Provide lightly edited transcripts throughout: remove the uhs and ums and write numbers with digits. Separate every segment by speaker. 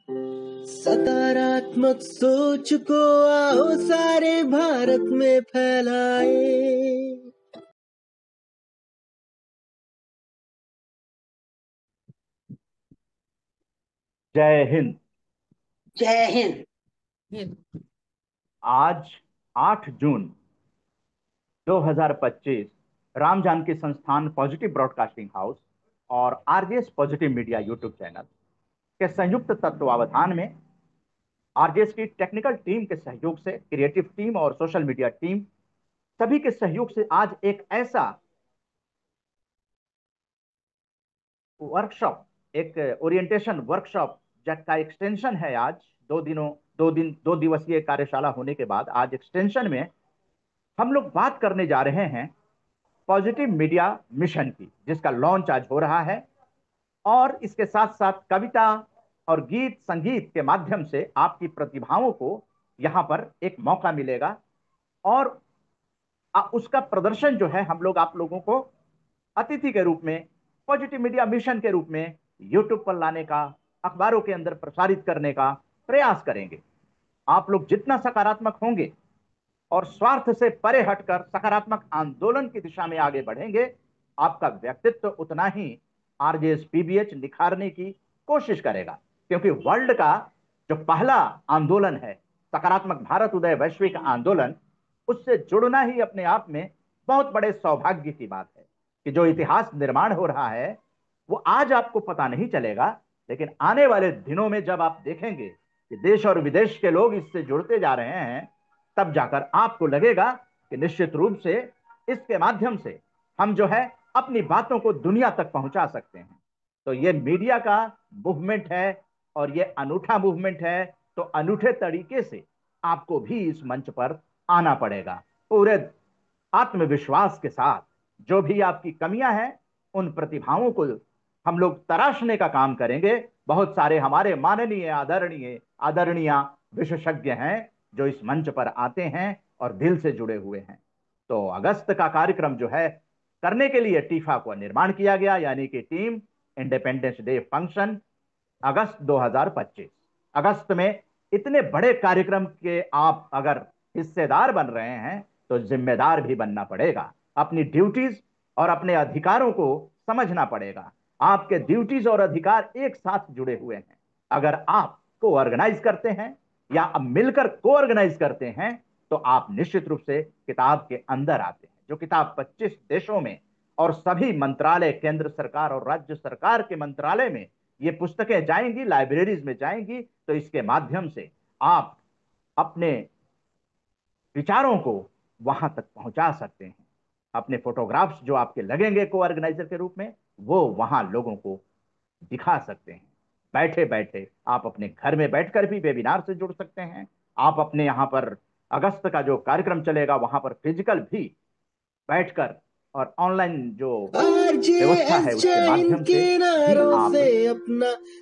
Speaker 1: सकारात्मक सोच को आओ सारे भारत में फैलाए।
Speaker 2: जय हिंद।
Speaker 3: जय हिंद।
Speaker 2: आज 8 जून 2025 राम जानकी संस्थान पॉजिटिव ब्रॉडकास्टिंग हाउस और RJS positive media YouTube channel के संयुक्त तत्वावधान में आरजेएस की टेक्निकल टीम के सहयोग से, क्रिएटिव टीम और सोशल मीडिया टीम सभी के सहयोग से आज एक ऐसा वर्कशॉप, एक ओरिएंटेशन वर्कशॉप का एक्सटेंशन है। आज 2 दिवसीय कार्यशाला होने के बाद आज एक्सटेंशन में हम लोग बात करने जा रहे हैं पॉजिटिव मीडिया मिशन की, जिसका लॉन्च आज हो रहा है। और इसके साथ साथ कविता और गीत संगीत के माध्यम से आपकी प्रतिभाओं को यहां पर एक मौका मिलेगा और उसका प्रदर्शन जो है हम लोग आप लोगों को अतिथि के रूप में, पॉजिटिव मीडिया मिशन के रूप में यूट्यूब पर लाने का, अखबारों के अंदर प्रसारित करने का प्रयास करेंगे। आप लोग जितना सकारात्मक होंगे और स्वार्थ से परे हटकर सकारात्मक आंदोलन की दिशा में आगे बढ़ेंगे, आपका व्यक्तित्व उतना ही आरजेएस पीबीएच निखारने की कोशिश करेगा। क्योंकि वर्ल्ड का जो पहला आंदोलन है, सकारात्मक भारत उदय वैश्विक आंदोलन, उससे जुड़ना ही अपने आप में बहुत बड़े सौभाग्य की बात है कि जो इतिहास निर्माण हो रहा है वो आज आपको पता नहीं चलेगा, लेकिन आने वाले दिनों में जब आप देखेंगे कि देश और विदेश के लोग इससे जुड़ते जा रहे हैं, तब जाकर आपको लगेगा कि निश्चित रूप से इसके माध्यम से हम जो है अपनी बातों को दुनिया तक पहुंचा सकते हैं। तो ये मीडिया का मूवमेंट है और ये अनूठा मूवमेंट है, तो अनूठे तरीके से आपको भी इस मंच पर आना पड़ेगा। पूरे आत्मविश्वास के साथ जो भी आपकी कमियां हैं उन प्रतिभाओं को हम लोग तराशने का काम करेंगे। बहुत सारे हमारे माननीय आदरणीय विशेषज्ञ हैं जो इस मंच पर आते हैं और दिल से जुड़े हुए हैं। तो अगस्त का कार्यक्रम जो है करने के लिए टीफा को निर्माण किया गया, यानी कि टीम इंडिपेंडेंस डे फंक्शन अगस्त 2025। अगस्त में इतने बड़े कार्यक्रम के आप अगर हिस्सेदार बन रहे हैं तो जिम्मेदार भी बनना पड़ेगा। अपनी ड्यूटीज और अपने अधिकारों को समझना पड़ेगा। आपके ड्यूटीज और अधिकार एक साथ जुड़े हुए हैं। अगर आप को ऑर्गेनाइज करते हैं या अब मिलकर को ऑर्गेनाइज करते हैं तो आप निश्चित रूप से किताब के अंदर आते हैं। जो किताब 25 देशों में और सभी मंत्रालय, केंद्र सरकार और राज्य सरकार के मंत्रालय में ये पुस्तकें जाएंगी, लाइब्रेरीज में जाएंगी, तो इसके माध्यम से आप अपने विचारों को वहां तक पहुंचा सकते हैं। अपने फोटोग्राफ्स जो आपके लगेंगे को ऑर्गेनाइजर के रूप में, वो वहां लोगों को दिखा सकते हैं। बैठे बैठे आप अपने घर में बैठकर भी वेबिनार से जुड़ सकते हैं। आप अपने यहाँ पर अगस्त का जो कार्यक्रम चलेगा वहां पर फिजिकल भी बैठकर और ऑनलाइन जो व्यवस्था है उसके माध्यम से भी आप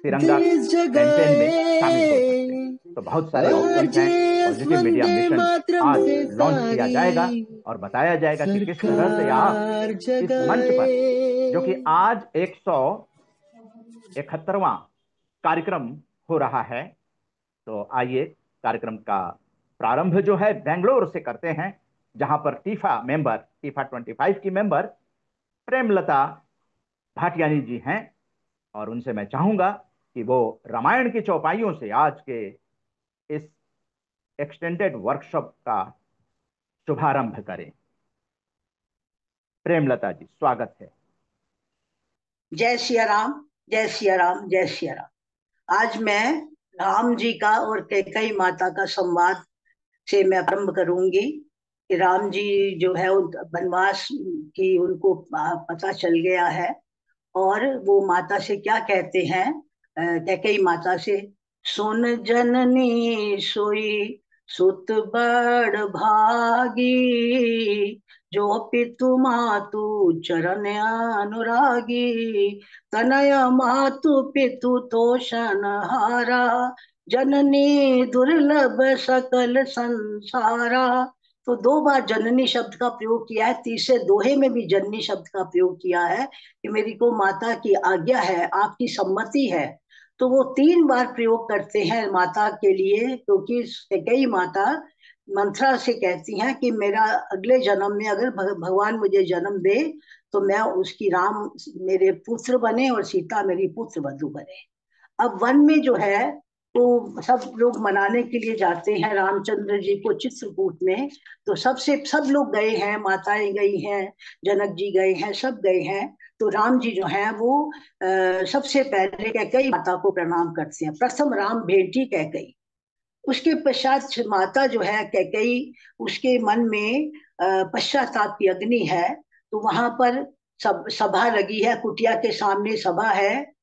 Speaker 2: तिरंगा कैंपेन में शामिल हो सकते हैं। तो बहुत सारे ऑप्शंस हैं। पॉजिटिव मीडिया मिशन आज लॉन्च किया जाएगा और बताया जाएगा कि किस तरह से आप इस मंच पर, जो कि आज 171वां कार्यक्रम हो रहा है, तो आइए कार्यक्रम का प्रारंभ जो है बेंगलोर से करते हैं, जहां पर टीफा 25 की मेंबर प्रेमलता भाटियानी जी हैं। और उनसे मैं चाहूंगा कि वो रामायण की चौपाइयों से आज के इस एक्सटेंडेड वर्कशॉप का शुभारंभ करें। प्रेमलता जी, स्वागत है।
Speaker 3: जय सिया राम, जय सिया राम, जय सिया राम। आज मैं राम जी का और कैकेयी माता का संवाद से मैं आरंभ करूंगी कि राम जी जो है वनवास की उनको पता चल गया है और वो माता से क्या कहते हैं, कैकेयी माता से, सुन जननी सोई सुत बड़ भागी, जो पितु मातु चरण अनुरागी, तनय मातु पितु तोषण हारा, जननी दुर्लभ सकल संसारा। तो 2 बार जननी शब्द का प्रयोग किया है। तीसरे दोहे में भी जननी शब्द का प्रयोग किया है कि मेरी को माता की आज्ञा है, आपकी सम्मति है तो वो 3 बार प्रयोग करते हैं माता के लिए, क्योंकि कैकेयी माता मंत्रा से कहती हैं कि मेरा अगले जन्म में अगर भगवान मुझे जन्म दे तो मैं उसकी राम मेरे पुत्र बने और सीता मेरी पुत्र वधू बने। अब वन में जो है तो सब लोग मनाने के लिए जाते हैं रामचंद्र जी को चित्रकूट में। तो सब लोग गए हैं, माताएं गई हैं, जनक जी गए हैं, सब गए हैं। तो राम जी जो है वो सबसे पहले कैकेयी माता को प्रणाम करते हैं। प्रथम राम भेंटी कैकेयी। उसके पश्चात माता जो है कैकेयी, उसके मन में पश्चाताप की अग्नि है। तो वहां पर सभा लगी है, कुटिया के सामने सभा है।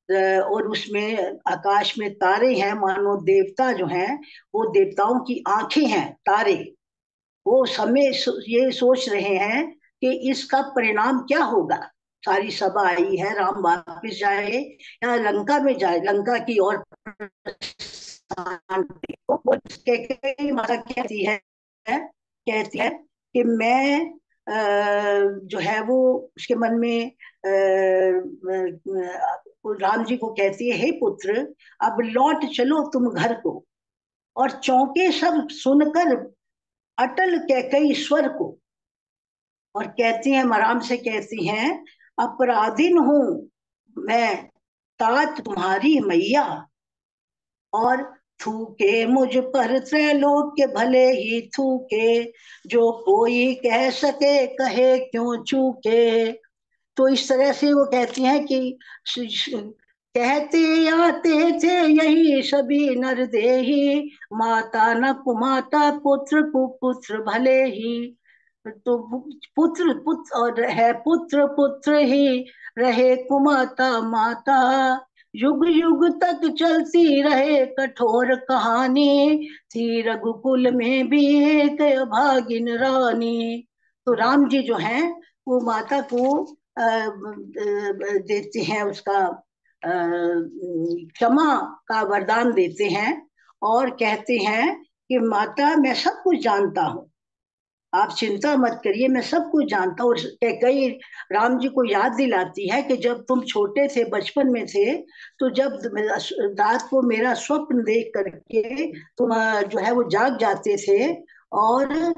Speaker 3: और उसमें आकाश में तारे हैं, मानो देवता जो हैं वो देवताओं की आंखें हैं तारे। वो समय ये सोच रहे हैं कि इसका परिणाम क्या होगा। सारी सभा आई है, राम वापिस जाए या लंका में जाए, लंका की ओर माता कहती है कि मैं जो है वो उसके मन में राम जी को कहती है, हे पुत्र अब लौट चलो तुम घर को। और चौंके सब सुनकर अटल कैकेयी स्वर को। और कहती हैं, राम से कहती हैं, अपराधिन हूं मैं तात तुम्हारी मैया। और थूके मुझ पर त्रैलोक के भले ही थूके, जो कोई कह सके कहे क्यों चूके। तो इस तरह से वो कहती हैं कि कहते आते थे यही सभी नर देही, माता न कुमाता पुत्र कुपुत्र भले ही। तो पुत्र पुत्र और है पुत्र पुत्र ही रहे कुमाता माता, युग युग तक चलती रहे कठोर कहानी, थी रघुकुल में भी एक अभागिन रानी। तो राम जी जो हैं वो माता को देते हैं, उसका क्षमा का वरदान देते हैं। और कहते हैं कि माता मैं सब कुछ जानता हूँ, आप चिंता मत करिए, मैं सब कुछ जानता हूँ। कई राम जी को याद दिलाती है कि जब तुम छोटे थे, बचपन में थे, तो जब रात को मेरा स्वप्न देख करके तुम जो है वो जाग जाते थे। और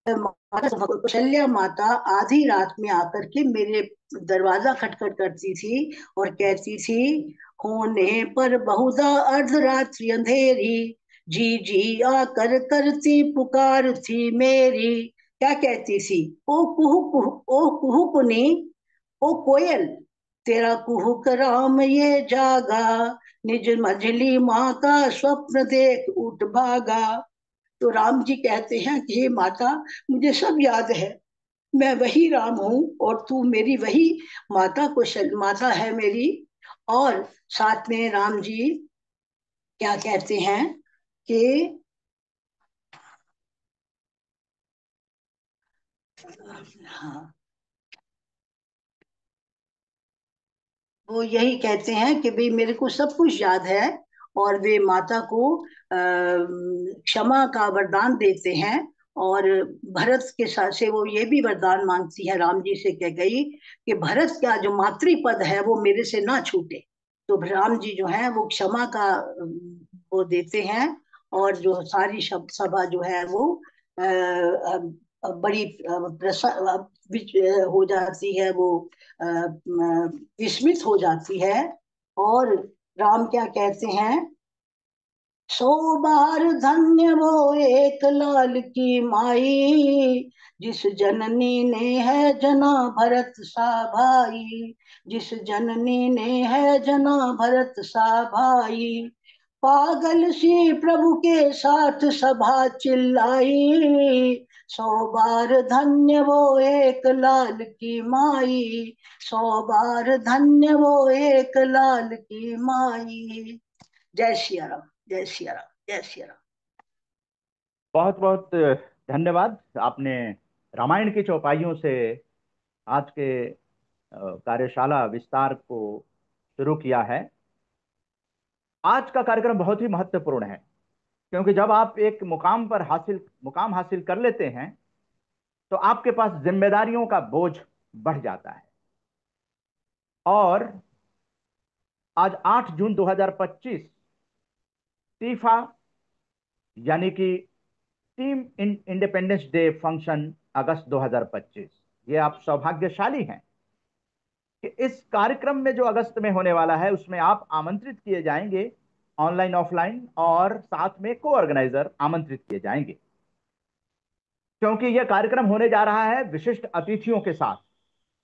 Speaker 3: कौशल्या माता आधी रात में आकर के मेरे दरवाजा खटखट करती थी और कहती थी, होने पर बहुधा अर्धरात्रि अंधेरी, जी जी आकर करती पुकार थी मेरी। क्या कहती थी, ओ कुहू कुहू, ओ कुहू कुनी, ओ कोयल तेरा कुहुक राम ये जागा, निज मझली माँ का स्वप्न देख उठ भागा। तो राम जी कहते हैं कि हे माता मुझे सब याद है, मैं वही राम हूँ और तू मेरी वही माता माता है मेरी। और साथ में राम जी क्या कहते हैं कि हाँ, वो यही कहते हैं कि भाई मेरे को सब कुछ याद है। और वे माता को क्षमा का वरदान देते हैं। और भरत के साथ से वो ये भी वरदान मांगती है राम जी से, कह गई कि भरत का जो मातृपद है वो मेरे से ना छूटे। तो राम जी जो है वो क्षमा का वो देते हैं। और जो सारी सभा जो है वो बड़ी हो जाती है, वो विस्मित हो जाती है। और राम क्या कहते हैं, 100 बार धन्य वो एक लाल की माई, जिस जननी ने है जना भरत सा भाई, जिस जननी ने है जना भरत सा भाई। पागल सी प्रभु के साथ सभा चिल्लाई, 100 बार धन्य वो एक लाल की माई, 100 बार धन्य वो एक लाल की माई। जय सिया राम, जय सिया राम, जय सिया राम।
Speaker 2: बहुत बहुत धन्यवाद। आपने रामायण की चौपाइयों से आज के कार्यशाला विस्तार को शुरू किया है। आज का कार्यक्रम बहुत ही महत्वपूर्ण है, क्योंकि जब आप एक मुकाम हासिल कर लेते हैं तो आपके पास जिम्मेदारियों का बोझ बढ़ जाता है। और आज 8 जून 2025 टीफा यानी कि टीम इंडिपेंडेंस डे फंक्शन अगस्त 2025। ये आप सौभाग्यशाली हैं कि इस कार्यक्रम में जो अगस्त में होने वाला है उसमें आप आमंत्रित किए जाएंगे, ऑनलाइन ऑफलाइन, और साथ में को ऑर्गेनाइजर आमंत्रित किए जाएंगे, क्योंकि यह कार्यक्रम होने जा रहा है विशिष्ट अतिथियों के साथ।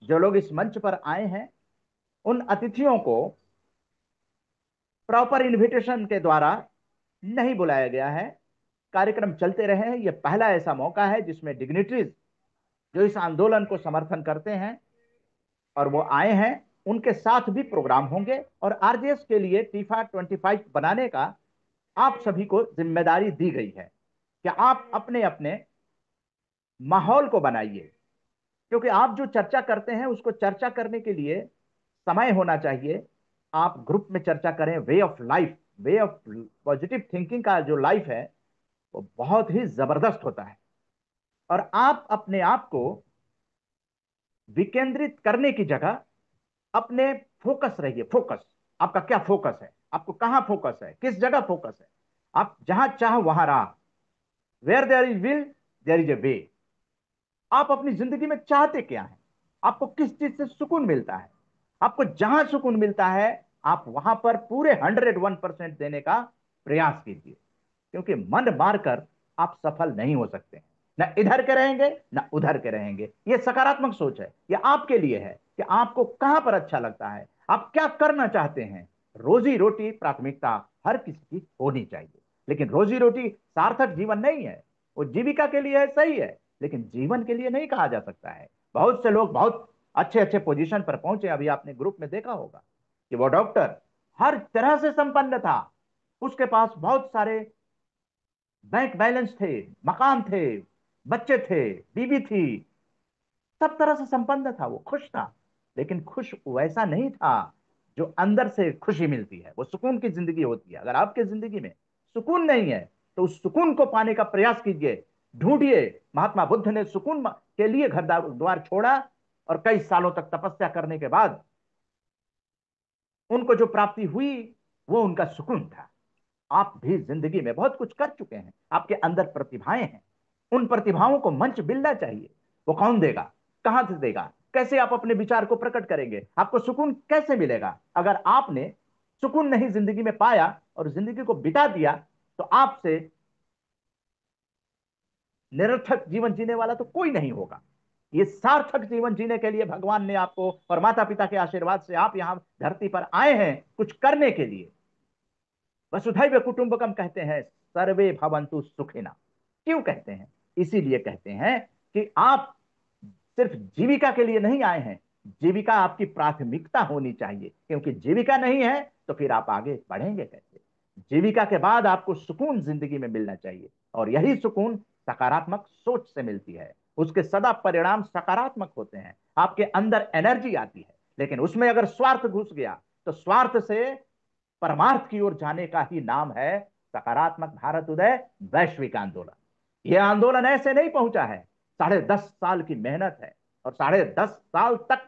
Speaker 2: जो लोग इस मंच पर आए हैं उन अतिथियों को प्रॉपर इनविटेशन के द्वारा नहीं बुलाया गया है। कार्यक्रम चलते रहे हैं। यह पहला ऐसा मौका है जिसमें डिग्निटरीज जो इस आंदोलन को समर्थन करते हैं और वो आए हैं, उनके साथ भी प्रोग्राम होंगे। और आरजेएस के लिए टीफा 25 बनाने का आप सभी को जिम्मेदारी दी गई है कि आप अपने अपने माहौल को बनाइए, क्योंकि आप जो चर्चा करते हैं उसको चर्चा करने के लिए समय होना चाहिए। आप ग्रुप में चर्चा करें। Way of life, way of positive thinking का जो लाइफ है वो बहुत ही जबरदस्त होता है। और आप अपने आप को विकेंद्रित करने की जगह अपने फोकस रहिए। फोकस, आपका क्या फोकस है, आपको कहां फोकस है, किस जगह फोकस है। आप जहां चाह वहां रहा। Where there is will there is a way. आप अपनी जिंदगी में चाहते क्या हैं, आपको किस चीज से सुकून मिलता है। आपको जहां सुकून मिलता है आप वहां पर पूरे 101% देने का प्रयास कीजिए, क्योंकि मन मारकर आप सफल नहीं हो सकते। ना इधर के रहेंगे ना उधर के रहेंगे। यह सकारात्मक सोच है। यह आपके लिए है कि आपको कहां पर अच्छा लगता है, आप क्या करना चाहते हैं। रोजी रोटी प्राथमिकता हर किसी की होनी चाहिए, लेकिन रोजी रोटी सार्थक जीवन नहीं है। वो जीविका के लिए है, सही है, लेकिन जीवन के लिए नहीं कहा जा सकता है। बहुत से लोग बहुत अच्छे अच्छे पोजीशन पर पहुंचे। अभी आपने ग्रुप में देखा होगा कि वो डॉक्टर हर तरह से संपन्न था, उसके पास बहुत सारे बैंक बैलेंस थे, मकान थे, बच्चे थे, बीवी थी, सब तरह से संपन्न था, वो खुश था। लेकिन खुश वैसा नहीं था जो अंदर से खुशी मिलती है, वो सुकून की जिंदगी होती है। अगर आपके जिंदगी में सुकून नहीं है तो उस सुकून को पाने का प्रयास कीजिए, ढूंढिए। महात्मा बुद्ध ने सुकून के लिए घर द्वार छोड़ा और कई सालों तक तपस्या करने के बाद उनको जो प्राप्ति हुई वो उनका सुकून था। आप भी जिंदगी में बहुत कुछ कर चुके हैं, आपके अंदर प्रतिभाएं हैं। उन प्रतिभाओं को मंच मिलना चाहिए। वो कौन देगा, कहां से देगा, कैसे आप अपने विचार को प्रकट करेंगे, आपको सुकून कैसे मिलेगा। अगर आपने सुकून नहीं जिंदगी में पाया और जिंदगी को बिता दिया तो आपसे निरर्थक जीवन जीने वाला तो कोई नहीं होगा। ये सार्थक जीवन जीने के लिए भगवान ने आपको और माता पिता के आशीर्वाद से आप यहां धरती पर आए हैं कुछ करने के लिए। वसुधैव कुटुंबकम कहते हैं, सर्वे भवन्तु सुखिना। क्यों कहते हैं? इसीलिए कहते हैं कि आप सिर्फ जीविका के लिए नहीं आए हैं, जीविका आपकी प्राथमिकता होनी चाहिए, क्योंकि जीविका नहीं है तो फिर आप आगे बढ़ेंगे कैसे। जीविका के बाद आपको सुकून जिंदगी में मिलना चाहिए, और यही सुकून सकारात्मक सोच से मिलती है। उसके सदा परिणाम सकारात्मक होते हैं। आपके अंदर एनर्जी आती है, लेकिन उसमें अगर स्वार्थ घुस गया तो स्वार्थ से परमार्थ की ओर जाने का ही नाम है सकारात्मक भारत उदय वैश्विक आंदोलन। यह आंदोलन ऐसे नहीं पहुंचा है, 10.5 साल की मेहनत है। और 10.5 साल तक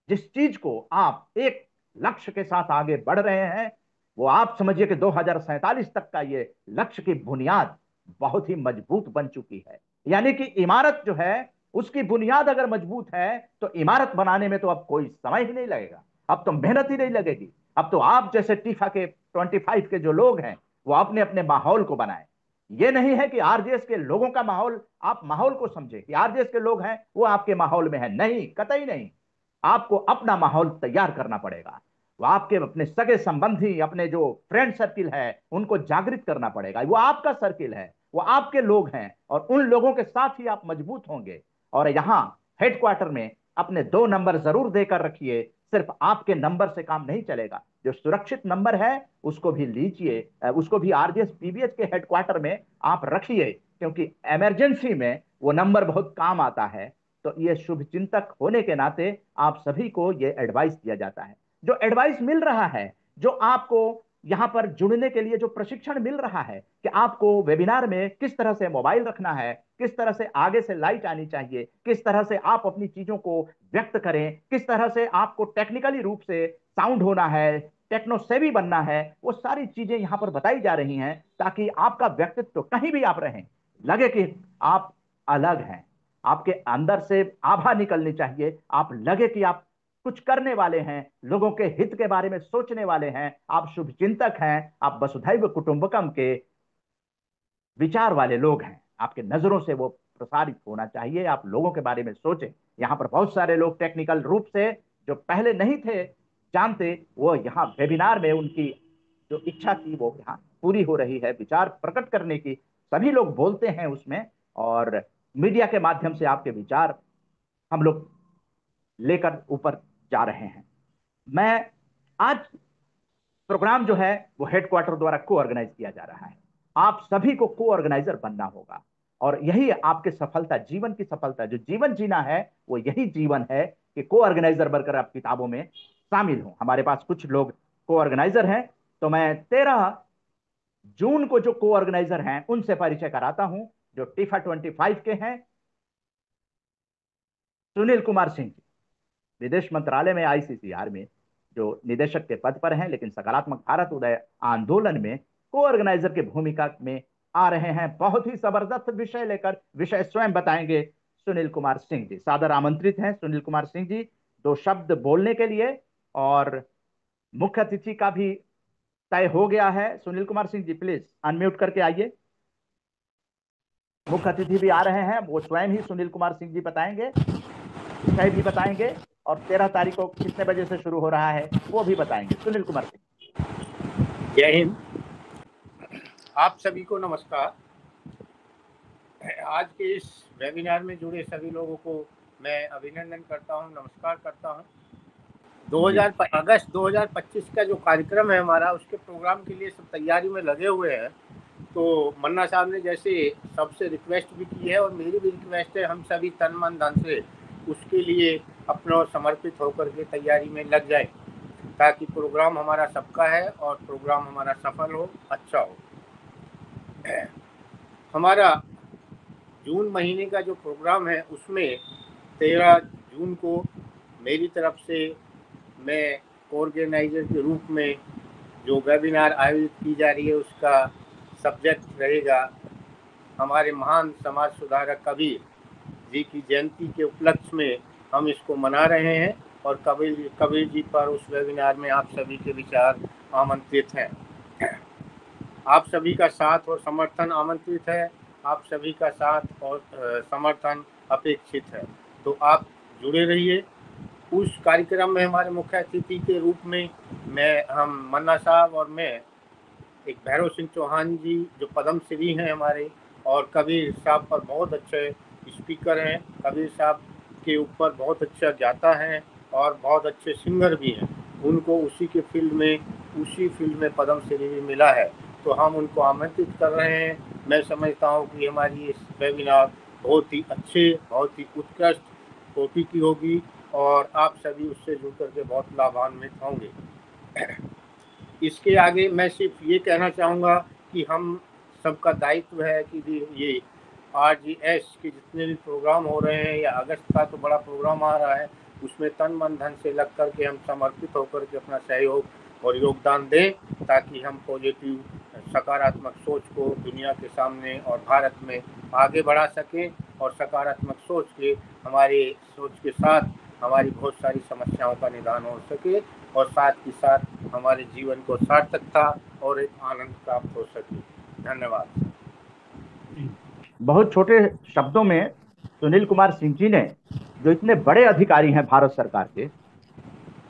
Speaker 2: जिस चीज को आप एक लक्ष्य के साथ आगे बढ़ रहे हैं, वो आप समझिए कि 2047 तक का ये लक्ष्य की बुनियाद बहुत ही मजबूत बन चुकी है। यानी कि इमारत जो है उसकी बुनियाद अगर मजबूत है तो इमारत बनाने में तो अब कोई समय ही नहीं लगेगा, अब तो मेहनत ही नहीं लगेगी। अब तो आप जैसे टीफा के 25 के जो लोग हैं वो अपने अपने माहौल को बनाए। ये नहीं है कि आरजेएस के लोगों का माहौल, आप माहौल को समझे कि आरजेएस के लोग हैं वो आपके माहौल में है, नहीं, कतई नहीं। आपको अपना माहौल तैयार करना पड़ेगा। वो आपके अपने सगे संबंधी, अपने जो फ्रेंड सर्किल है उनको जागृत करना पड़ेगा। वो आपका सर्किल है, वो आपके लोग हैं, और उन लोगों के साथ ही आप मजबूत होंगे। और यहां हेडक्वार्टर में अपने 2 नंबर जरूर देकर रखिए। सिर्फ आपके नंबर से काम नहीं चलेगा, जो सुरक्षित नंबर है उसको भी लीजिए, उसको भी आरजेएस पीबीएच के हेडक्वार्टर में आप रखिए, क्योंकि इमरजेंसी में वो नंबर बहुत काम आता है। तो ये शुभ चिंतक होने के नाते आप सभी को ये एडवाइस दिया जाता है। जो एडवाइस मिल रहा है, जो आपको यहां पर जुड़ने के लिए जो प्रशिक्षण मिल रहा है कि आपको वेबिनार में किस तरह से मोबाइल रखना है, किस तरह से आगे से लाइट आनी चाहिए, किस तरह से आप अपनी चीजों को व्यक्त करें, किस तरह से आपको टेक्निकली रूप से साउंड होना है, टेक्नो सेवी बनना है, वो सारी चीजें यहाँ पर बताई जा रही हैं, ताकि आपका व्यक्तित्व कहीं भी आप रहें लगे कि आप अलग हैं। आपके अंदर से आभा निकलनी चाहिए, आप लगे कि आप कुछ करने वाले हैं, लोगों के हित के बारे में सोचने वाले हैं, आप शुभचिंतक हैं, आप वसुधैव कुटुंबकम के विचार वाले लोग हैं। आपके नजरों से वो प्रसारित होना चाहिए, आप लोगों के बारे में सोचें। यहाँ पर बहुत सारे लोग टेक्निकल रूप से जो पहले नहीं थे जानते, वो यहाँ वेबिनार में उनकी जो इच्छा थी वो यहाँ पूरी हो रही है, विचार प्रकट करने की। सभी लोग बोलते हैं उसमें, और मीडिया के माध्यम से आपके विचार हम लोग लेकर ऊपर जा रहे हैं। मैं आज प्रोग्राम जो है वो हेडक्वार्टर द्वारा को ऑर्गेनाइज किया जा रहा है। आप सभी को को ऑर्गेनाइजर बनना होगा, और यही आपकी सफलता, जीवन की सफलता, जो जीवन जीना है वो यही जीवन है कि को ऑर्गेनाइजर बनकर आप किताबों में शामिल हो। हमारे पास कुछ लोग को ऑर्गेनाइजर हैं, तो मैं 13 जून को जो को ऑर्गेनाइजर हैं उनसे परिचय कराता हूं, जो टीफा 25 के हैं। सुनील कुमार सिंह जी, विदेश मंत्रालय में आईसीसीआर में जो निदेशक के पद पर हैं, लेकिन सकारात्मक भारत उदय आंदोलन में को ऑर्गेनाइजर की भूमिका में आ रहे हैं। बहुत ही जबरदस्त विषय लेकर विषय स्वयं बताएंगे सुनील कुमार सिंह जी। सादर आमंत्रित हैं सुनील कुमार सिंह जी 2 शब्द बोलने के लिए, और मुख्य अतिथि का भी तय हो गया है। सुनील कुमार सिंह जी प्लीज अनम्यूट करके आइए। मुख्य अतिथि भी आ रहे हैं, वो स्वयं ही सुनील कुमार सिंह जी बताएंगे, विषय भी बताएंगे, और 13 तारीख को कितने बजे से शुरू हो रहा है वो भी बताएंगे। सुनील कुमार सिंह।
Speaker 4: जय हिंद। आप सभी को नमस्कार। आज के इस वेबिनार में जुड़े सभी लोगों को मैं अभिनंदन करता हूं, नमस्कार करता हूं। अगस्त 2025 का जो कार्यक्रम है हमारा, उसके प्रोग्राम के लिए सब तैयारी में लगे हुए हैं। तो मन्ना साहब ने जैसे सबसे रिक्वेस्ट भी की है, और मेरी भी रिक्वेस्ट है, हम सभी तन मन धन से उसके लिए अपना समर्पित होकर के तैयारी में लग जाए, ताकि प्रोग्राम हमारा सबका है और प्रोग्राम हमारा सफल हो, अच्छा हो। हमारा जून महीने का जो प्रोग्राम है उसमें 13 जून को मेरी तरफ से मैं ऑर्गेनाइजर के रूप में जो वेबिनार आयोजित की जा रही है, उसका सब्जेक्ट रहेगा हमारे महान समाज सुधारक कबीर जी की जयंती के उपलक्ष्य में हम इसको मना रहे हैं, और कबीर जी पर उस वेबिनार में आप सभी के विचार आमंत्रित हैं। आप सभी का साथ और समर्थन आमंत्रित है, आप सभी का साथ और समर्थन अपेक्षित है। तो आप जुड़े रहिए। उस कार्यक्रम में हमारे मुख्य अतिथि के रूप में हम मन्ना साहब और मैं, एक भैरव सिंह चौहान जी जो पद्मश्री हैं हमारे, और कबीर साहब पर बहुत अच्छे स्पीकर हैं, कबीर साहब के ऊपर बहुत अच्छा गाता है और बहुत अच्छे सिंगर भी हैं। उनको उसी फील्ड में पद्मश्री भी मिला है, तो हम उनको आमंत्रित कर रहे हैं। मैं समझता हूँ कि हमारी इस वेबिनार बहुत ही अच्छे, बहुत ही उत्कृष्ट कोटि की होगी, और आप सभी उससे जुड़ करके बहुत लाभान्वित होंगे। इसके आगे मैं सिर्फ ये कहना चाहूँगा कि हम सबका दायित्व है कि ये RGS के जितने भी प्रोग्राम हो रहे हैं, या अगस्त का तो बड़ा प्रोग्राम आ रहा है, उसमें तन मन धन से लग कर के हम समर्पित होकर के अपना सहयोग और योगदान दें, ताकि हम पॉजिटिव सकारात्मक सोच को दुनिया के सामने और भारत में आगे बढ़ा सकें, और सकारात्मक सोच के साथ हमारी बहुत सारी समस्याओं का निदान हो सके, और साथ ही साथ हमारे जीवन को सार्थकता और एक आनंद प्राप्त हो सके। धन्यवाद।
Speaker 2: बहुत छोटे शब्दों में सुनील कुमार सिंह जी ने, जो इतने बड़े अधिकारी हैं भारत सरकार के,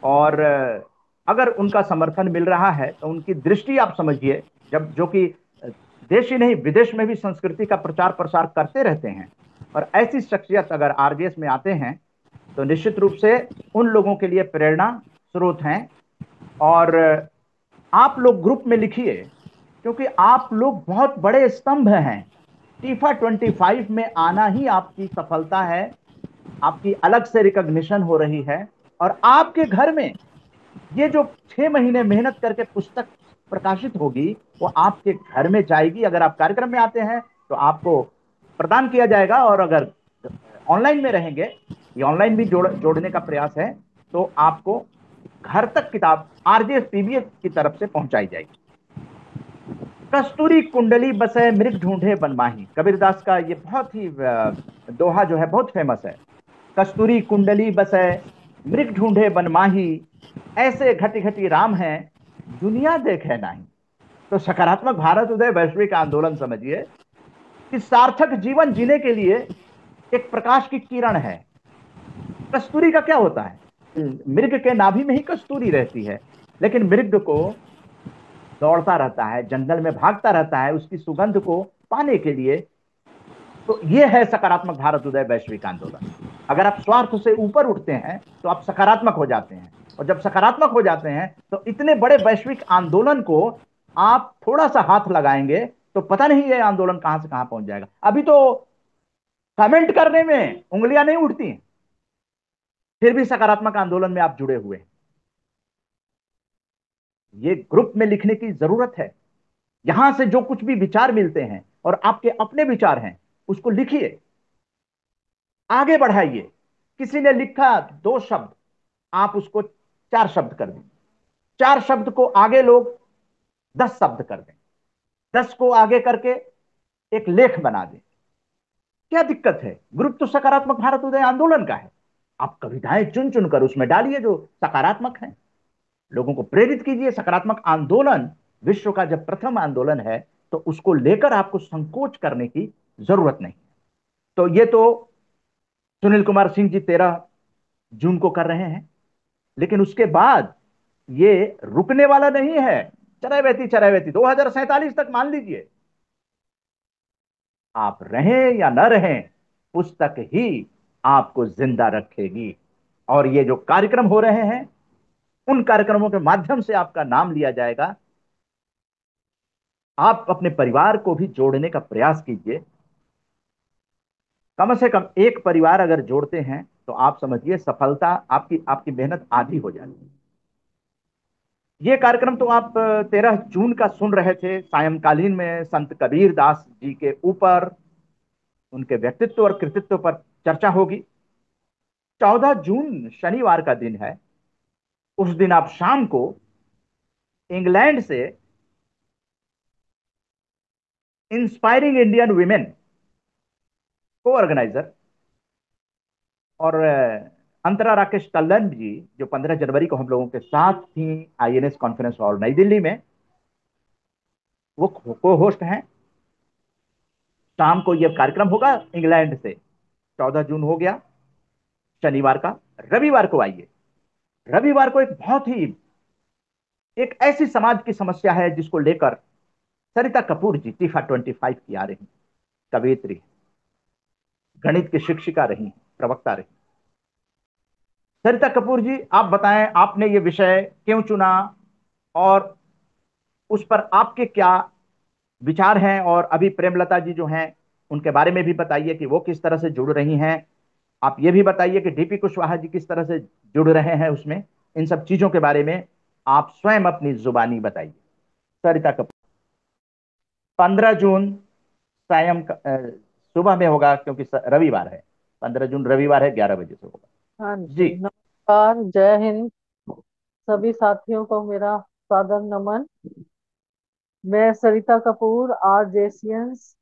Speaker 2: और अगर उनका समर्थन मिल रहा है तो उनकी दृष्टि आप समझिए, जब जो कि देश ही नहीं विदेश में भी संस्कृति का प्रचार प्रसार करते रहते हैं, और ऐसी शख्सियत अगर RGS में आते हैं तो निश्चित रूप से उन लोगों के लिए प्रेरणा स्रोत हैं। और आप लोग ग्रुप में लिखिए, क्योंकि आप लोग बहुत बड़े स्तंभ हैं। टीफा 25 में आना ही आपकी सफलता है, आपकी अलग से रिकॉग्निशन हो रही है, और आपके घर में ये जो 6 महीने मेहनत करके पुस्तक प्रकाशित होगी वो आपके घर में जाएगी। अगर आप कार्यक्रम में आते हैं तो आपको प्रदान किया जाएगा, और अगर ऑनलाइन में रहेंगे, ये ऑनलाइन भी जोड़ने का प्रयास है, तो आपको घर तक किताब आरजे पीबीएस की तरफ से पहुंचाई जाएगी। कस्तूरी कुंडली बसे मृग ढूंढे बनमाही, कबीरदास का ये बहुत ही दोहा जो है बहुत फेमस है। कस्तूरी कुंडली बसे मृग ढूंढे बनमाही, ऐसे घटी घटी राम हैं दुनिया देखे नहीं। तो सकारात्मक भारत उदय वैश्विक आंदोलन समझिए कि सार्थक जीवन जीने के लिए एक प्रकाश की किरण है। कस्तूरी का क्या होता है? मृग के नाभि में ही कस्तूरी रहती है, लेकिन मृग को दौड़ता रहता है, जंगल में भागता रहता है उसकी सुगंध को पाने के लिए। तो यह है सकारात्मक भारत उदय वैश्विक आंदोलन। अगर आप स्वार्थ से ऊपर उठते हैं तो आप सकारात्मक हो जाते हैं, और जब सकारात्मक हो जाते हैं तो इतने बड़े वैश्विक आंदोलन को आप थोड़ा सा हाथ लगाएंगे तो पता नहीं यह आंदोलन कहां से कहां पहुंच जाएगा। अभी तो कमेंट करने में उंगलियां नहीं उठती हैं, फिर भी सकारात्मक आंदोलन में आप जुड़े हुए हैं। ये ग्रुप में लिखने की जरूरत है। यहां से जो कुछ भी विचार मिलते हैं और आपके अपने विचार हैं उसको लिखिए, आगे बढ़ाइए। किसी ने लिखा 2 शब्द, आप उसको 4 शब्द कर दें। 4 शब्द को आगे लोग 10 शब्द कर दें। 10 को आगे करके एक लेख बना दें। क्या दिक्कत है? ग्रुप तो सकारात्मक भारत उदय आंदोलन का है। आप कविताएं चुन चुन कर उसमें डालिए जो सकारात्मक हैं, लोगों को प्रेरित कीजिए। सकारात्मक आंदोलन विश्व का जब प्रथम आंदोलन है तो उसको लेकर आपको संकोच करने की जरूरत नहीं। तो ये तो सुनील कुमार सिंह जी 13 जून को कर रहे हैं, लेकिन उसके बाद ये रुकने वाला नहीं है। चरैवेती चरैवेती 2047 तक मान लीजिए। आप रहें या न रहें, पुस्तक ही आपको जिंदा रखेगी। और ये जो कार्यक्रम हो रहे हैं उन कार्यक्रमों के माध्यम से आपका नाम लिया जाएगा। आप अपने परिवार को भी जोड़ने का प्रयास कीजिए। कम से कम एक परिवार अगर जोड़ते हैं तो आप समझिए सफलता आपकी आपकी मेहनत आधी हो जाती है। ये कार्यक्रम तो आप 13 जून का सुन रहे थे। सायंकालीन में संत कबीर दास जी के ऊपर, उनके व्यक्तित्व और कृतित्व पर चर्चा होगी। 14 जून शनिवार का दिन है। उस दिन आप शाम को इंग्लैंड से इंस्पायरिंग इंडियन वुमेन को ऑर्गेनाइजर और अंतरा राकेश टल्लन जी, जो 15 जनवरी को हम लोगों के साथ थी आईएनएस कॉन्फ्रेंस हॉल नई दिल्ली में, वो को होस्ट हैं। शाम को यह कार्यक्रम होगा इंग्लैंड से। 14 जून हो गया शनिवार का। रविवार को आइए। रविवार को एक बहुत ही एक ऐसी समाज की समस्या है जिसको लेकर सरिता कपूर जी टीफा 25 की आ रही, कवयित्री, गणित की शिक्षिका रही, प्रवक्ता रही। सरिता कपूर जी, आप बताएं आपने ये विषय क्यों चुना और उस पर आपके क्या विचार हैं, और अभी प्रेमलता जी जो हैं उनके बारे में भी बताइए कि वो किस तरह से जुड़ रही हैं। आप ये भी बताइए कि डीपी कुशवाहा जी किस तरह से जुड़ रहे हैं उसमें। इन सब चीजों के बारे में आप स्वयं अपनी जुबानी बताइए। सरिता कपूर। 15 जून सुबह में होगा क्योंकि रविवार है। 15 जून रविवार है, 11 बजे से होगा।
Speaker 5: हाँ
Speaker 2: जी।
Speaker 5: जी, नमस्कार, जय हिंद। सभी साथियों को मेरा सादर नमन। मैं सरिता कपूर आरजेसियंस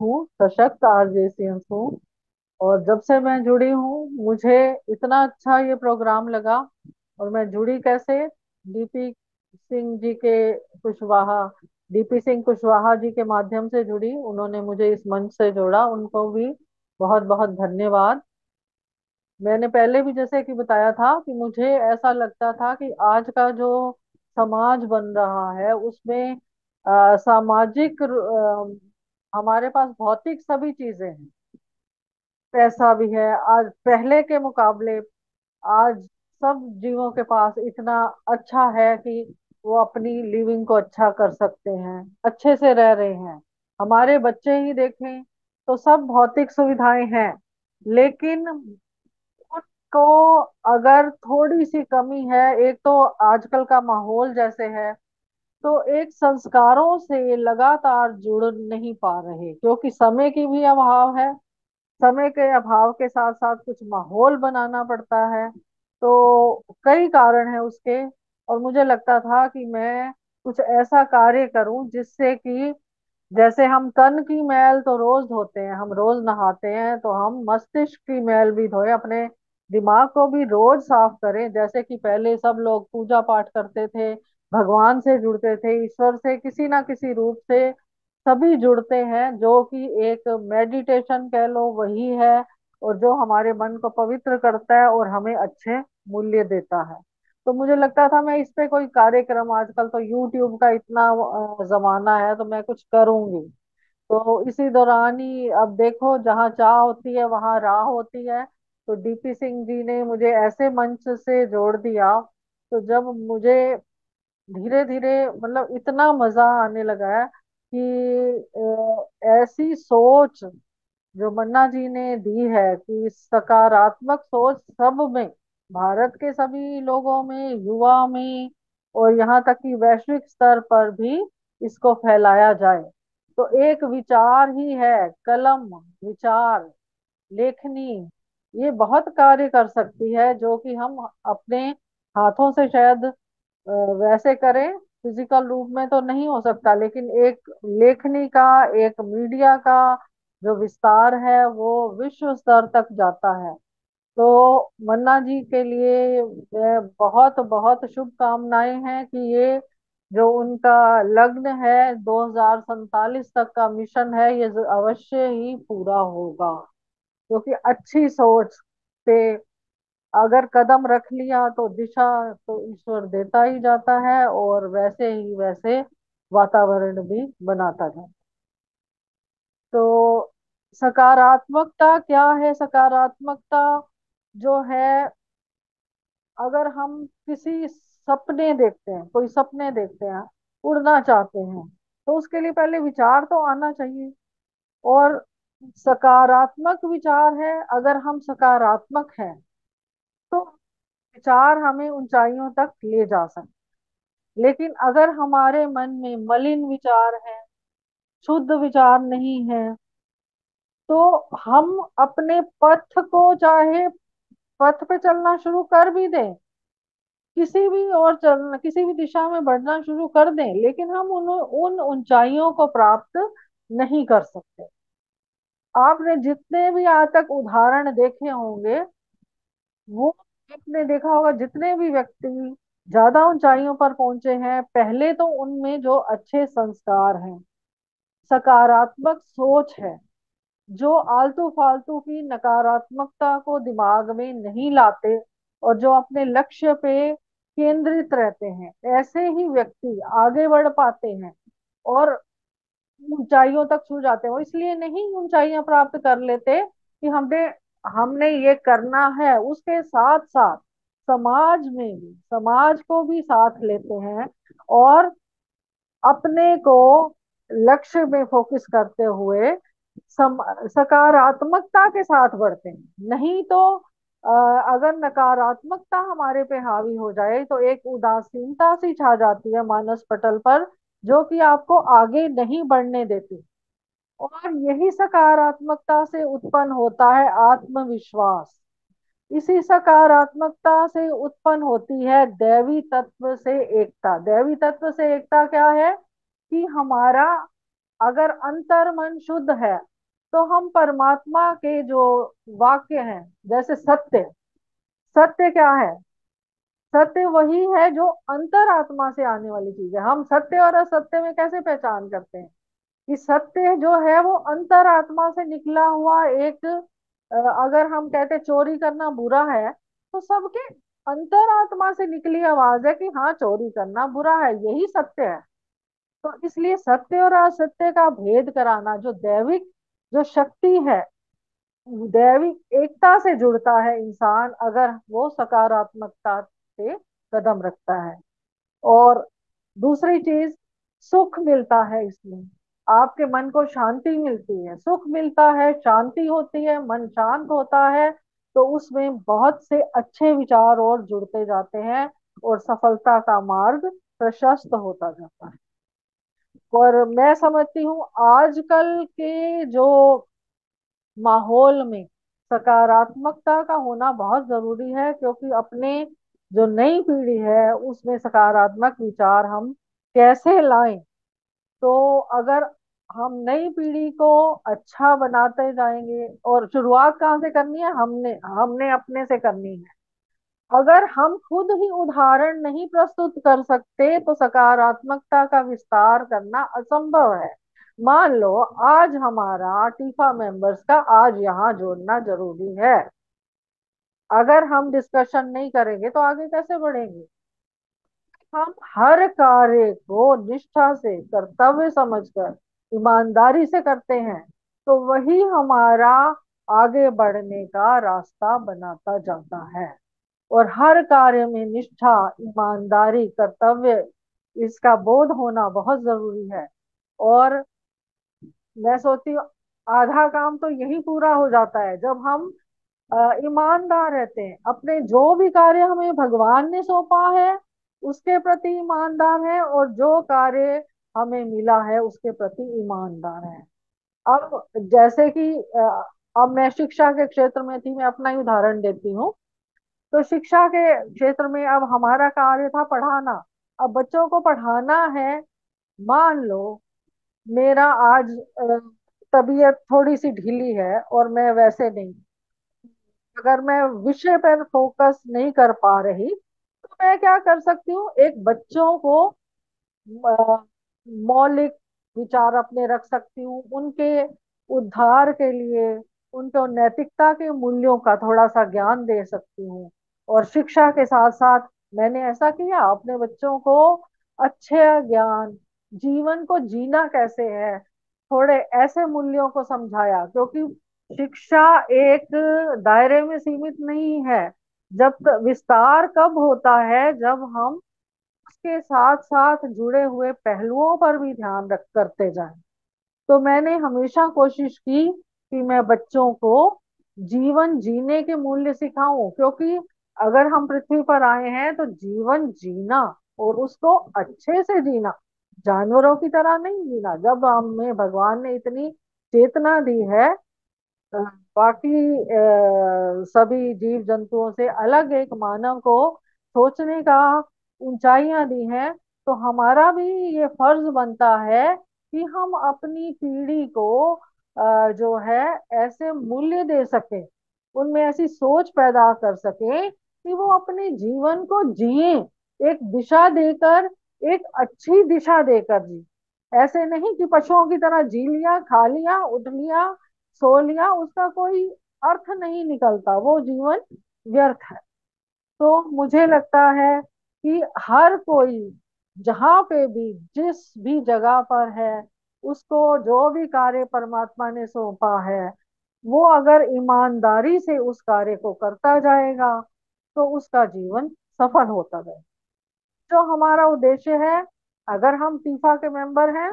Speaker 5: हूँ, सशक्त आरजेसियंस हूँ। और जब से मैं जुड़ी हूँ मुझे इतना अच्छा ये प्रोग्राम लगा। और मैं जुड़ी कैसे? डीपी सिंह जी के कुशवाहा डीपी सिंह कुशवाहा जी के माध्यम से जुड़ी। उन्होंने मुझे इस मंच से जोड़ा, उनको भी बहुत बहुत धन्यवाद। मैंने पहले भी जैसे कि बताया था कि मुझे ऐसा लगता था कि आज का जो समाज बन रहा है उसमें सामाजिक हमारे पास भौतिक सभी चीजें हैं, पैसा भी है। आज पहले के मुकाबले आज सब जीवों के पास इतना अच्छा है कि वो अपनी लिविंग को अच्छा कर सकते हैं, अच्छे से रह रहे हैं। हमारे बच्चे ही देखें तो सब भौतिक सुविधाएं हैं, लेकिन को अगर थोड़ी सी कमी है, एक तो आजकल का माहौल जैसे है, तो एक संस्कारों से लगातार जुड़ नहीं पा रहे, क्योंकि समय की भी अभाव है। समय के अभाव के साथ साथ कुछ माहौल बनाना पड़ता है। तो कई कारण है उसके, और मुझे लगता था कि मैं कुछ ऐसा कार्य करूं जिससे कि जैसे हम तन की मैल तो रोज धोते हैं, हम रोज नहाते हैं, तो हम मस्तिष्क की मैल भी धोए, अपने दिमाग को भी रोज साफ करें। जैसे कि पहले सब लोग पूजा पाठ करते थे, भगवान से जुड़ते थे, ईश्वर से किसी ना किसी रूप से सभी जुड़ते हैं, जो कि एक मेडिटेशन कह लो वही है, और जो हमारे मन को पवित्र करता है और हमें अच्छे मूल्य देता है। तो मुझे लगता था मैं इस पे कोई कार्यक्रम, आजकल तो यूट्यूब का इतना जमाना है, तो मैं कुछ करूंगी। तो इसी दौरान ही अब देखो, जहाँ चाह होती है वहां राह होती है। तो डीपी सिंह जी ने मुझे ऐसे मंच से जोड़ दिया, तो जब मुझे धीरे धीरे मतलब इतना मजा आने लगा है कि ऐसी सोच जो मन्ना जी ने दी है कि सकारात्मक सोच सब में, भारत के सभी लोगों में, युवा में, और यहाँ तक कि वैश्विक स्तर पर भी इसको फैलाया जाए। तो एक विचार ही है, कलम, विचार, लेखनी, ये बहुत कार्य कर सकती है, जो कि हम अपने हाथों से शायद वैसे करें, फिजिकल रूप में तो नहीं हो सकता, लेकिन एक लेखनी का, एक मीडिया का जो विस्तार है वो विश्व स्तर तक जाता है। तो मन्ना जी के लिए बहुत बहुत शुभकामनाएं हैं कि ये जो उनका लग्न है 2047 तक का मिशन है, ये अवश्य ही पूरा होगा। क्योंकि अच्छी सोच पे अगर कदम रख लिया तो दिशा तो ईश्वर देता ही जाता है, और वैसे ही वैसे वातावरण भी बनाता जाता है। तो सकारात्मकता क्या है? सकारात्मकता जो है, अगर हम किसी सपने देखते हैं, कोई सपने देखते हैं, उड़ना चाहते हैं, तो उसके लिए पहले विचार तो आना चाहिए। और सकारात्मक विचार है, अगर हम सकारात्मक हैं तो विचार हमें ऊंचाइयों तक ले जा सकते। लेकिन अगर हमारे मन में मलिन विचार है, शुद्ध विचार नहीं है, तो हम अपने पथ को, चाहे पथ पे चलना शुरू कर भी दें, किसी भी और चलना, किसी भी दिशा में बढ़ना शुरू कर दें, लेकिन हम उन उन ऊंचाइयों को प्राप्त नहीं कर सकते। आपने जितने भी आज तक उदाहरण देखे होंगे, वो आपने देखा होगा, जितने भी व्यक्ति ज्यादा ऊंचाइयों पर पहुंचे हैं, पहले तो उनमें जो अच्छे संस्कार हैं, सकारात्मक सोच है, जो आलतू फालतू की नकारात्मकता को दिमाग में नहीं लाते, और जो अपने लक्ष्य पे केंद्रित रहते हैं, ऐसे ही व्यक्ति आगे बढ़ पाते हैं और ऊंचाइयों तक छू जाते हैं। वो इसलिए नहीं ऊंचाइयां प्राप्त कर लेते कि हमने हमने ये करना है, उसके साथ साथ समाज में भी, समाज को भी साथ लेते हैं, और अपने को लक्ष्य में फोकस करते हुए सकारात्मकता के साथ बढ़ते हैं। नहीं तो अ, अगर नकारात्मकता हमारे पे हावी हो जाए तो एक उदासीनता सी छा जाती है मानस पटल पर, जो कि आपको आगे नहीं बढ़ने देती। और यही सकारात्मकता से उत्पन्न होता है आत्मविश्वास। इसी सकारात्मकता से उत्पन्न होती है दैवी तत्व से एकता। दैवी तत्व से एकता क्या है? कि हमारा अगर अंतर मन शुद्ध है, तो हम परमात्मा के जो वाक्य हैं, जैसे सत्य, सत्य क्या है? सत्य वही है जो अंतर आत्मा से आने वाली चीज है। हम सत्य और असत्य में कैसे पहचान करते हैं? कि सत्य जो है वो अंतर आत्मा से निकला हुआ एक, अगर हम कहते चोरी करना बुरा है, तो सबके अंतर आत्मा से निकली आवाज है कि हाँ, चोरी करना बुरा है, यही सत्य है। तो इसलिए सत्य और असत्य का भेद कराना, जो दैविक जो शक्ति है, दैविक एकता से जुड़ता है इंसान, अगर वो सकारात्मकता से कदम रखता है। और दूसरी चीज, सुख मिलता है इसमें, आपके मन को शांति मिलती है, सुख मिलता है, शांति होती है, मन शांत होता है, तो उसमें बहुत से अच्छे विचार और जुड़ते जाते हैं, और सफलता का मार्ग प्रशस्त होता जाता है। और मैं समझती हूँ आजकल के जो माहौल में सकारात्मकता का होना बहुत जरूरी है, क्योंकि अपने जो नई पीढ़ी है उसमें सकारात्मक विचार हम कैसे लाएं। तो अगर हम नई पीढ़ी को अच्छा बनाते जाएंगे, और शुरुआत कहाँ से करनी है, हमने हमने अपने से करनी है। अगर हम खुद ही उदाहरण नहीं प्रस्तुत कर सकते तो सकारात्मकता का विस्तार करना असंभव है। मान लो आज हमारा टीफा मेंबर्स का आज यहाँ जोड़ना जरूरी है। अगर हम डिस्कशन नहीं करेंगे तो आगे कैसे बढ़ेंगे। हम हर कार्य को निष्ठा से, कर्तव्य समझकर, ईमानदारी से करते हैं, तो वही हमारा आगे बढ़ने का रास्ता बनाता जाता है। और हर कार्य में निष्ठा, ईमानदारी, कर्तव्य, इसका बोध होना बहुत जरूरी है। और मैं सोचती हूँ आधा काम तो यही पूरा हो जाता है जब हम ईमानदार रहते हैं, अपने जो भी कार्य हमें भगवान ने सौंपा है उसके प्रति ईमानदार है, और जो कार्य हमें मिला है उसके प्रति ईमानदार है। अब जैसे कि अब मैं शिक्षा के क्षेत्र में थी, मैं अपना ही उदाहरण देती हूँ। तो शिक्षा के क्षेत्र में अब हमारा कार्य था पढ़ाना। अब बच्चों को पढ़ाना है। मान लो मेरा आज तबीयत थोड़ी सी ढीली है और मैं वैसे नहीं, अगर मैं विषय पर फोकस नहीं कर पा रही तो मैं क्या कर सकती हूँ, एक बच्चों को अ, मौलिक विचार अपने रख सकती हूँ, उनके उद्धार के लिए उनको नैतिकता के मूल्यों का थोड़ा सा ज्ञान दे सकती हूँ। और शिक्षा के साथ साथ मैंने ऐसा किया, अपने बच्चों को अच्छे ज्ञान, जीवन को जीना कैसे है, थोड़े ऐसे मूल्यों को समझाया। क्योंकि शिक्षा एक दायरे में सीमित नहीं है, जब विस्तार कब होता है जब हम उसके साथ साथ जुड़े हुए पहलुओं पर भी ध्यान रख करते जाएं। तो मैंने हमेशा कोशिश की कि मैं बच्चों को जीवन जीने के मूल्य सिखाऊं, क्योंकि अगर हम पृथ्वी पर आए हैं तो जीवन जीना और उसको अच्छे से जीना, जानवरों की तरह नहीं जीना। जब हमें भगवान ने इतनी चेतना दी है, अ, बाकी सभी जीव जंतुओं से अलग एक मानव को सोचने का ऊंचाइयां दी हैं, तो हमारा भी ये फर्ज बनता है कि हम अपनी पीढ़ी को जो है ऐसे मूल्य दे सकें, उनमें ऐसी सोच पैदा कर सकें कि वो अपने जीवन को जिए, एक दिशा देकर, एक अच्छी दिशा देकर जी। ऐसे नहीं कि पशुओं की तरह जी लिया, खा लिया, उठ लिया, सो लिया, उसका कोई अर्थ नहीं निकलता, वो जीवन व्यर्थ है। तो मुझे लगता है कि हर कोई जहाँ पे भी, जिस भी जगह पर है, उसको जो भी कार्य परमात्मा ने सौंपा है वो अगर ईमानदारी से उस कार्य को करता जाएगा तो उसका जीवन सफल होता जाएगा। जो हमारा उद्देश्य है, अगर हम टीफा के मेंबर हैं,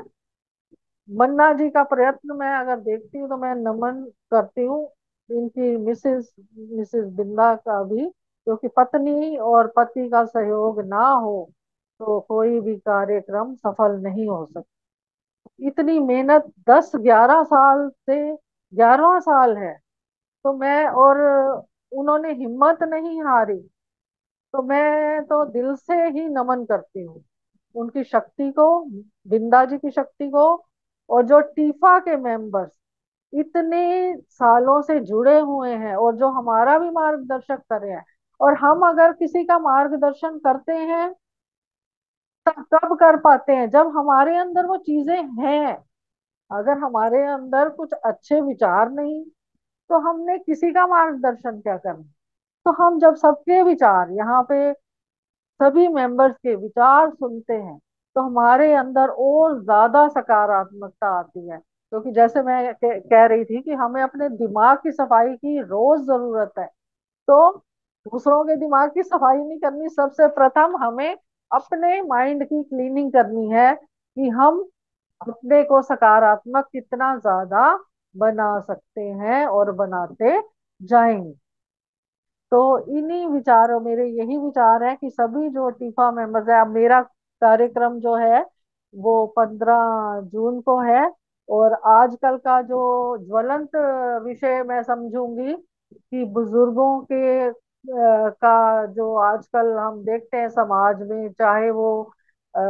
Speaker 5: मन्ना जी का प्रयत्न मैं अगर देखती हूँ तो मैं नमन करती हूँ। इनकी मिसेस मिसेस बिंदा का भी, क्योंकि पत्नी और पति का सहयोग ना हो तो कोई भी कार्यक्रम सफल नहीं हो सकता। इतनी मेहनत, 10-11 साल से 11वां साल है, तो मैं, और उन्होंने हिम्मत नहीं हारी, तो मैं तो दिल से ही नमन करती हूँ उनकी शक्ति को, बिंदा जी की शक्ति को। और जो टीफा के मेंबर्स इतने सालों से जुड़े हुए हैं और जो हमारा भी मार्गदर्शक कर रहे हैं, और हम अगर किसी का मार्गदर्शन करते हैं तब कब कर पाते हैं, जब हमारे अंदर वो चीजें हैं। अगर हमारे अंदर कुछ अच्छे विचार नहीं तो हमने किसी का मार्गदर्शन क्या करना। तो हम जब सबके विचार, यहाँ पे सभी मेंबर्स के विचार सुनते हैं तो हमारे अंदर और ज्यादा सकारात्मकता आती है। क्योंकि जैसे मैं कह रही थी कि हमें अपने दिमाग की सफाई की रोज जरूरत है। तो दूसरों के दिमाग की सफाई नहीं करनी, सबसे प्रथम हमें अपने माइंड की क्लीनिंग करनी है कि हम अपने को सकारात्मक कितना ज्यादा बना सकते हैं और बनाते जाएंगे। तो इन्हीं विचारों, मेरे यही विचार है कि सभी जो टीफा मेंबर्स है, अब मेरा कार्यक्रम जो है वो 15 जून को है। और आजकल का जो ज्वलंत विषय मैं समझूंगी कि बुजुर्गों के का जो आजकल हम देखते हैं समाज में, चाहे वो अ,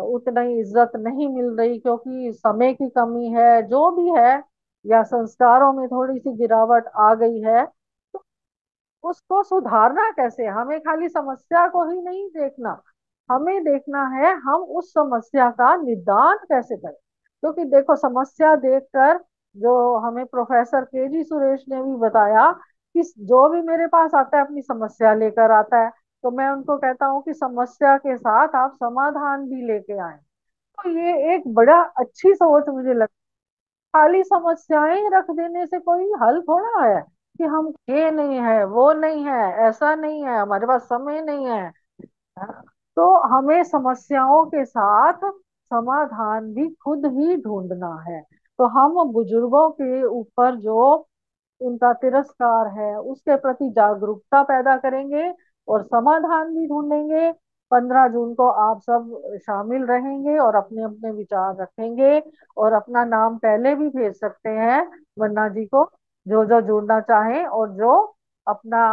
Speaker 5: उतनी इज्जत नहीं मिल रही क्योंकि समय की कमी है, जो भी है, या संस्कारों में थोड़ी सी गिरावट आ गई है, तो उसको सुधारना कैसे? हमें खाली समस्या को ही नहीं देखना, हमें देखना है हम उस समस्या का निदान कैसे करें। क्योंकि देखो, समस्या देखकर, जो हमें प्रोफेसर केजी सुरेश ने भी बताया कि जो भी मेरे पास आता है अपनी समस्या लेकर आता है, तो मैं उनको कहता हूँ कि समस्या के साथ आप समाधान भी लेके आए। तो ये एक बड़ा अच्छी सोच मुझे लगती। खाली समस्याएं रख देने से कोई हल थोड़ा है कि हम ये नहीं है, वो नहीं है, ऐसा नहीं है, हमारे पास समय नहीं है। तो हमें समस्याओं के साथ समाधान भी खुद ही ढूंढना है। तो हम बुजुर्गों के ऊपर जो उनका तिरस्कार है उसके प्रति जागरूकता पैदा करेंगे और समाधान भी ढूंढेंगे। 15 जून को आप सब शामिल रहेंगे और अपने अपने विचार रखेंगे, और अपना नाम पहले भी भेज सकते हैं मन्ना जी को, जो जो जुड़ना चाहे और जो अपना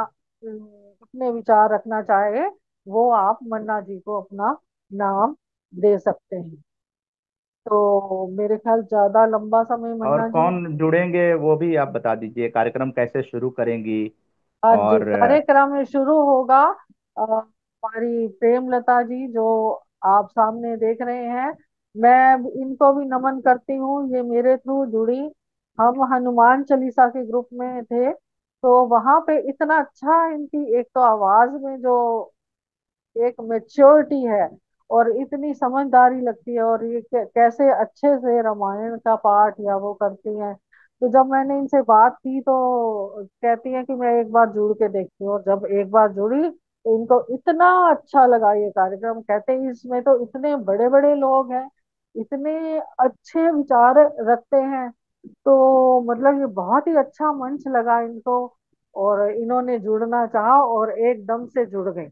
Speaker 5: अपने विचार रखना चाहे, वो आप मन्ना जी को अपना नाम दे सकते हैं। तो मेरे ख्याल ज्यादा लंबा समय
Speaker 2: और
Speaker 5: मन्ना जी।
Speaker 2: कौन जुड़ेंगे वो भी आप बता दीजिए, कार्यक्रम कैसे शुरू करेंगी?
Speaker 5: हाँ जी,
Speaker 2: और
Speaker 5: कार्यक्रम शुरू होगा। हमारी प्रेमलता जी जो आप सामने देख रहे हैं, मैं इनको भी नमन करती हूँ, ये मेरे थ्रू जुड़ी। हम हनुमान चालीसा के ग्रुप में थे, तो वहां पे इतना अच्छा इनकी एक तो आवाज में जो एक मेच्योरिटी है और इतनी समझदारी लगती है, और ये कैसे अच्छे से रामायण का पाठ या वो करती हैं। तो जब मैंने इनसे बात की तो कहती हैं कि मैं एक बार जुड़ के देखती हूँ, और जब एक बार जुड़ी तो इनको इतना अच्छा लगा ये कार्यक्रम। कहते हैं इसमें तो इतने बड़े बड़े लोग हैं, इतने अच्छे विचार रखते हैं, तो मतलब ये बहुत ही अच्छा मंच लगा इनको, और इन्होंने जुड़ना चाहा और एकदम से जुड़ गए।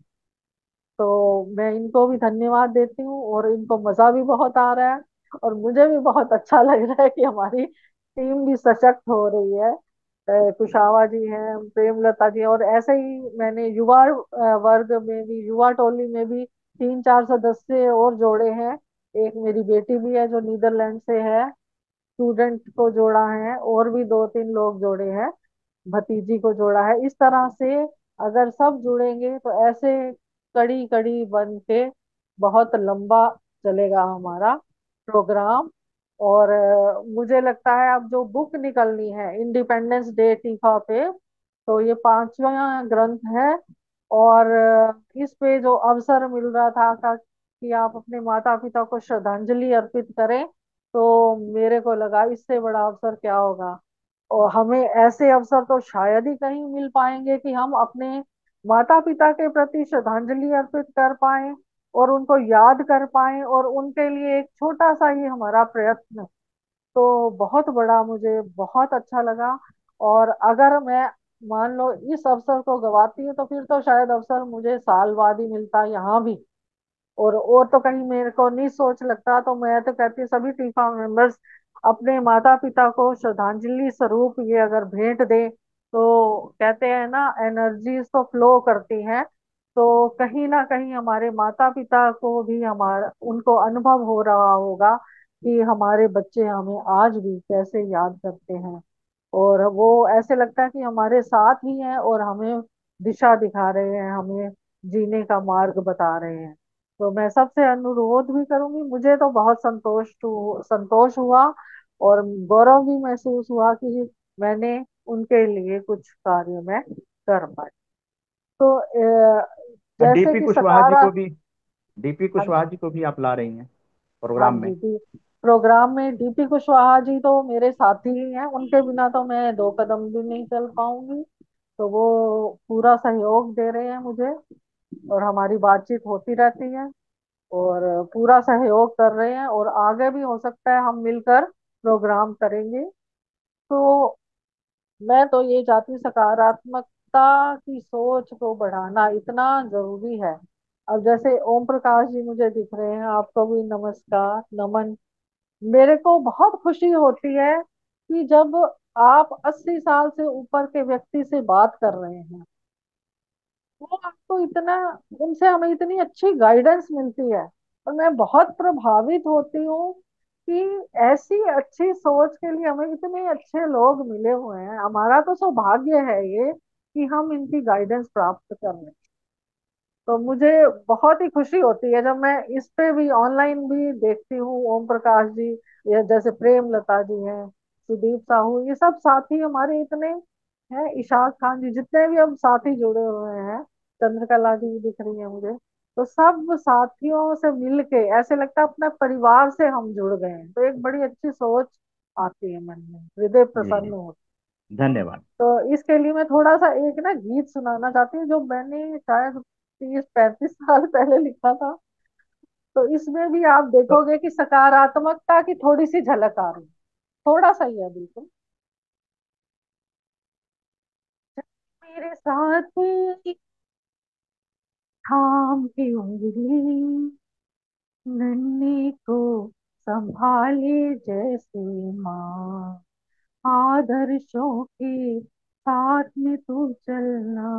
Speaker 5: तो मैं इनको भी धन्यवाद देती हूँ, और इनको मजा भी बहुत आ रहा है, और मुझे भी बहुत अच्छा लग रहा है कि हमारी टीम भी सशक्त हो रही है। कुशावा जी हैं, प्रेमलता जी, और ऐसे ही मैंने युवा वर्ग में भी, युवा टोली में भी 3-4 सदस्य और जोड़े हैं। एक मेरी बेटी भी है जो नीदरलैंड से है, स्टूडेंट को जोड़ा है, और भी 2-3 लोग जोड़े हैं, भतीजी को जोड़ा है। इस तरह से अगर सब जुड़ेंगे तो ऐसे कड़ी कड़ी बन के बहुत लंबा चलेगा हमारा प्रोग्राम। और मुझे लगता है अब जो बुक निकलनी है इंडिपेंडेंस डे टीफा पे, तो ये 5वां ग्रंथ है। और इस पे जो अवसर मिल रहा था कि आप अपने माता पिता को श्रद्धांजलि अर्पित करें, तो मेरे को लगा इससे बड़ा अवसर क्या होगा। और हमें ऐसे अवसर तो शायद ही कहीं मिल पाएंगे कि हम अपने माता पिता के प्रति श्रद्धांजलि अर्पित कर पाए और उनको याद कर पाए, और उनके लिए एक छोटा सा ही हमारा प्रयत्न, तो बहुत बड़ा, मुझे बहुत अच्छा लगा। और अगर मैं मान लो इस अवसर को गवाती हूँ तो फिर तो शायद अवसर मुझे साल बाद ही मिलता यहाँ भी, और तो कहीं मेरे को नहीं सोच लगता। तो मैं तो कहती हूँ सभी टीफा मेंबर्स अपने माता पिता को श्रद्धांजलि स्वरूप ये अगर भेंट दे, तो कहते हैं ना एनर्जीज तो फ्लो करती हैं, तो कहीं ना कहीं हमारे माता पिता को भी हमारा उनको अनुभव हो रहा होगा कि हमारे बच्चे हमें आज भी कैसे याद करते हैं, और वो ऐसे लगता है कि हमारे साथ ही हैं और हमें दिशा दिखा रहे हैं, हमें जीने का मार्ग बता रहे हैं। तो मैं सबसे अनुरोध भी करूंगी, मुझे तो बहुत संतोष हुआ और गौरव भी महसूस हुआ कि मैंने उनके लिए कुछ कार्य में कर पाई। तो जैसे
Speaker 2: डीपी
Speaker 5: कि
Speaker 2: कुशवाहा जी
Speaker 5: सकारा।
Speaker 2: को भी, डीपी
Speaker 5: हाँ
Speaker 2: कुशवाहा जी को भी आप ला रही हैं
Speaker 5: हाँ
Speaker 2: प्रोग्राम
Speaker 5: जी,
Speaker 2: में?
Speaker 5: प्रोग्राम में डीपी कुशवाहा जी तो मेरे साथी ही हैं, उनके बिना तो मैं 2 कदम भी नहीं चल पाऊंगी। तो वो पूरा सहयोग दे रहे हैं मुझे, और हमारी बातचीत होती रहती है, और पूरा सहयोग कर रहे हैं, और आगे भी हो सकता है हम मिलकर प्रोग्राम करेंगे। तो मैं तो ये चाहती हूँ, सकारात्मकता की सोच को बढ़ाना इतना जरूरी है। अब जैसे ओम प्रकाश जी मुझे दिख रहे हैं, आपको भी नमस्कार, नमन। मेरे को बहुत खुशी होती है कि जब आप 80 साल से ऊपर के व्यक्ति से बात कर रहे हैं, वो आपको इतना, उनसे हमें इतनी अच्छी गाइडेंस मिलती है। और मैं बहुत प्रभावित होती हूँ कि ऐसी अच्छी सोच के लिए हमें इतने अच्छे लोग मिले हुए हैं। हमारा तो सौभाग्य है ये कि हम इनकी गाइडेंस प्राप्त कर रहे हैं। तो मुझे बहुत ही खुशी होती है जब मैं इस पे भी ऑनलाइन भी देखती हूँ ओम प्रकाश जी, या जैसे प्रेम लता जी हैं, सुदीप साहू, ये सब साथी हमारे इतने हैं, इशाक खान जी, जितने भी हम साथी जुड़े हुए हैं, चंद्रकला जी भी दिख रही है मुझे। तो सब साथियों से मिलके ऐसे लगता है अपने परिवार से हम जुड़ गए हैं। तो एक बड़ी अच्छी सोच आती है मन में, हृदय
Speaker 2: जी
Speaker 5: प्रसन्न
Speaker 2: जी,
Speaker 5: होता
Speaker 2: धन्यवाद।
Speaker 5: है। तो इसके लिए मैं थोड़ा सा एक ना गीत सुनाना चाहती हूँ, जो मैंने शायद 30-35 साल पहले लिखा था। तो इसमें भी आप
Speaker 2: तो
Speaker 5: देखोगे कि सकारात्मकता की थोड़ी सी झलक आ रही है, थोड़ा सा ही है बिल्कुल। मेरे साथी थाम के उंगली, नन्ही को संभाले जैसे माँ, आदर्शों के साथ में तू चलना,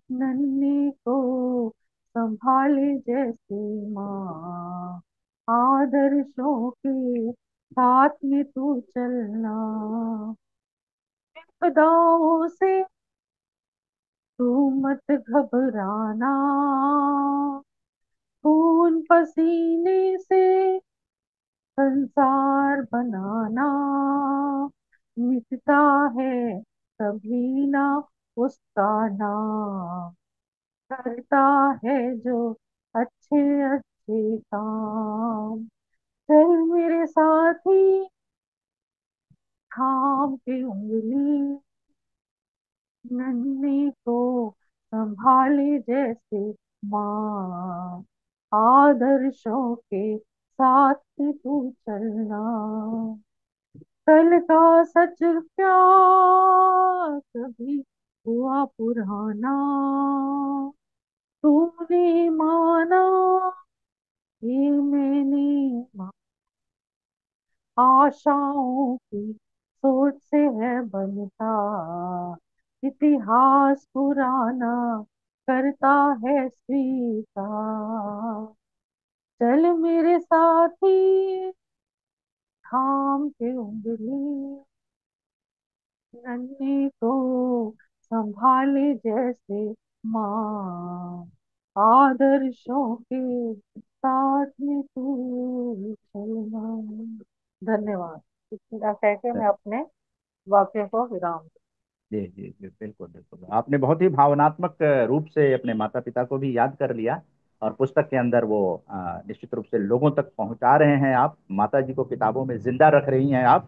Speaker 5: नन्ही को संभाले जैसे माँ, आदर्शों के साथ में तू चलना, विपदाओं से तू मत घबराना, खून पसीने से संसार बनाना, मिटता है कभी ना उसका नाम, करता है जो अच्छे अच्छे काम। चल मेरे साथी थाम के उंगली, नन्ही को संभाले जैसे माँ, आदर्शों के साथ ही तू चलना, कल का सच क्या कभी हुआ पुराना, तूने माना ये मैंने माना, आशाओं की सोच से है बनता, इतिहास पुराना करता है स्वीकार। चल मेरे साथी थाम के उंगली, नन्ही को संभाले जैसे माँ, आदर्शों के साथ में तू चलना। धन्यवाद। इतना कह के मैं अपने वाक्य को विराम दूं।
Speaker 2: जी जी जी, बिल्कुल बिल्कुल, आपने बहुत ही भावनात्मक रूप से अपने माता पिता को भी याद कर लिया, और पुस्तक के अंदर वो निश्चित रूप से लोगों तक पहुंचा रहे हैं। आप माता जी को किताबों में जिंदा रख रही हैं आप।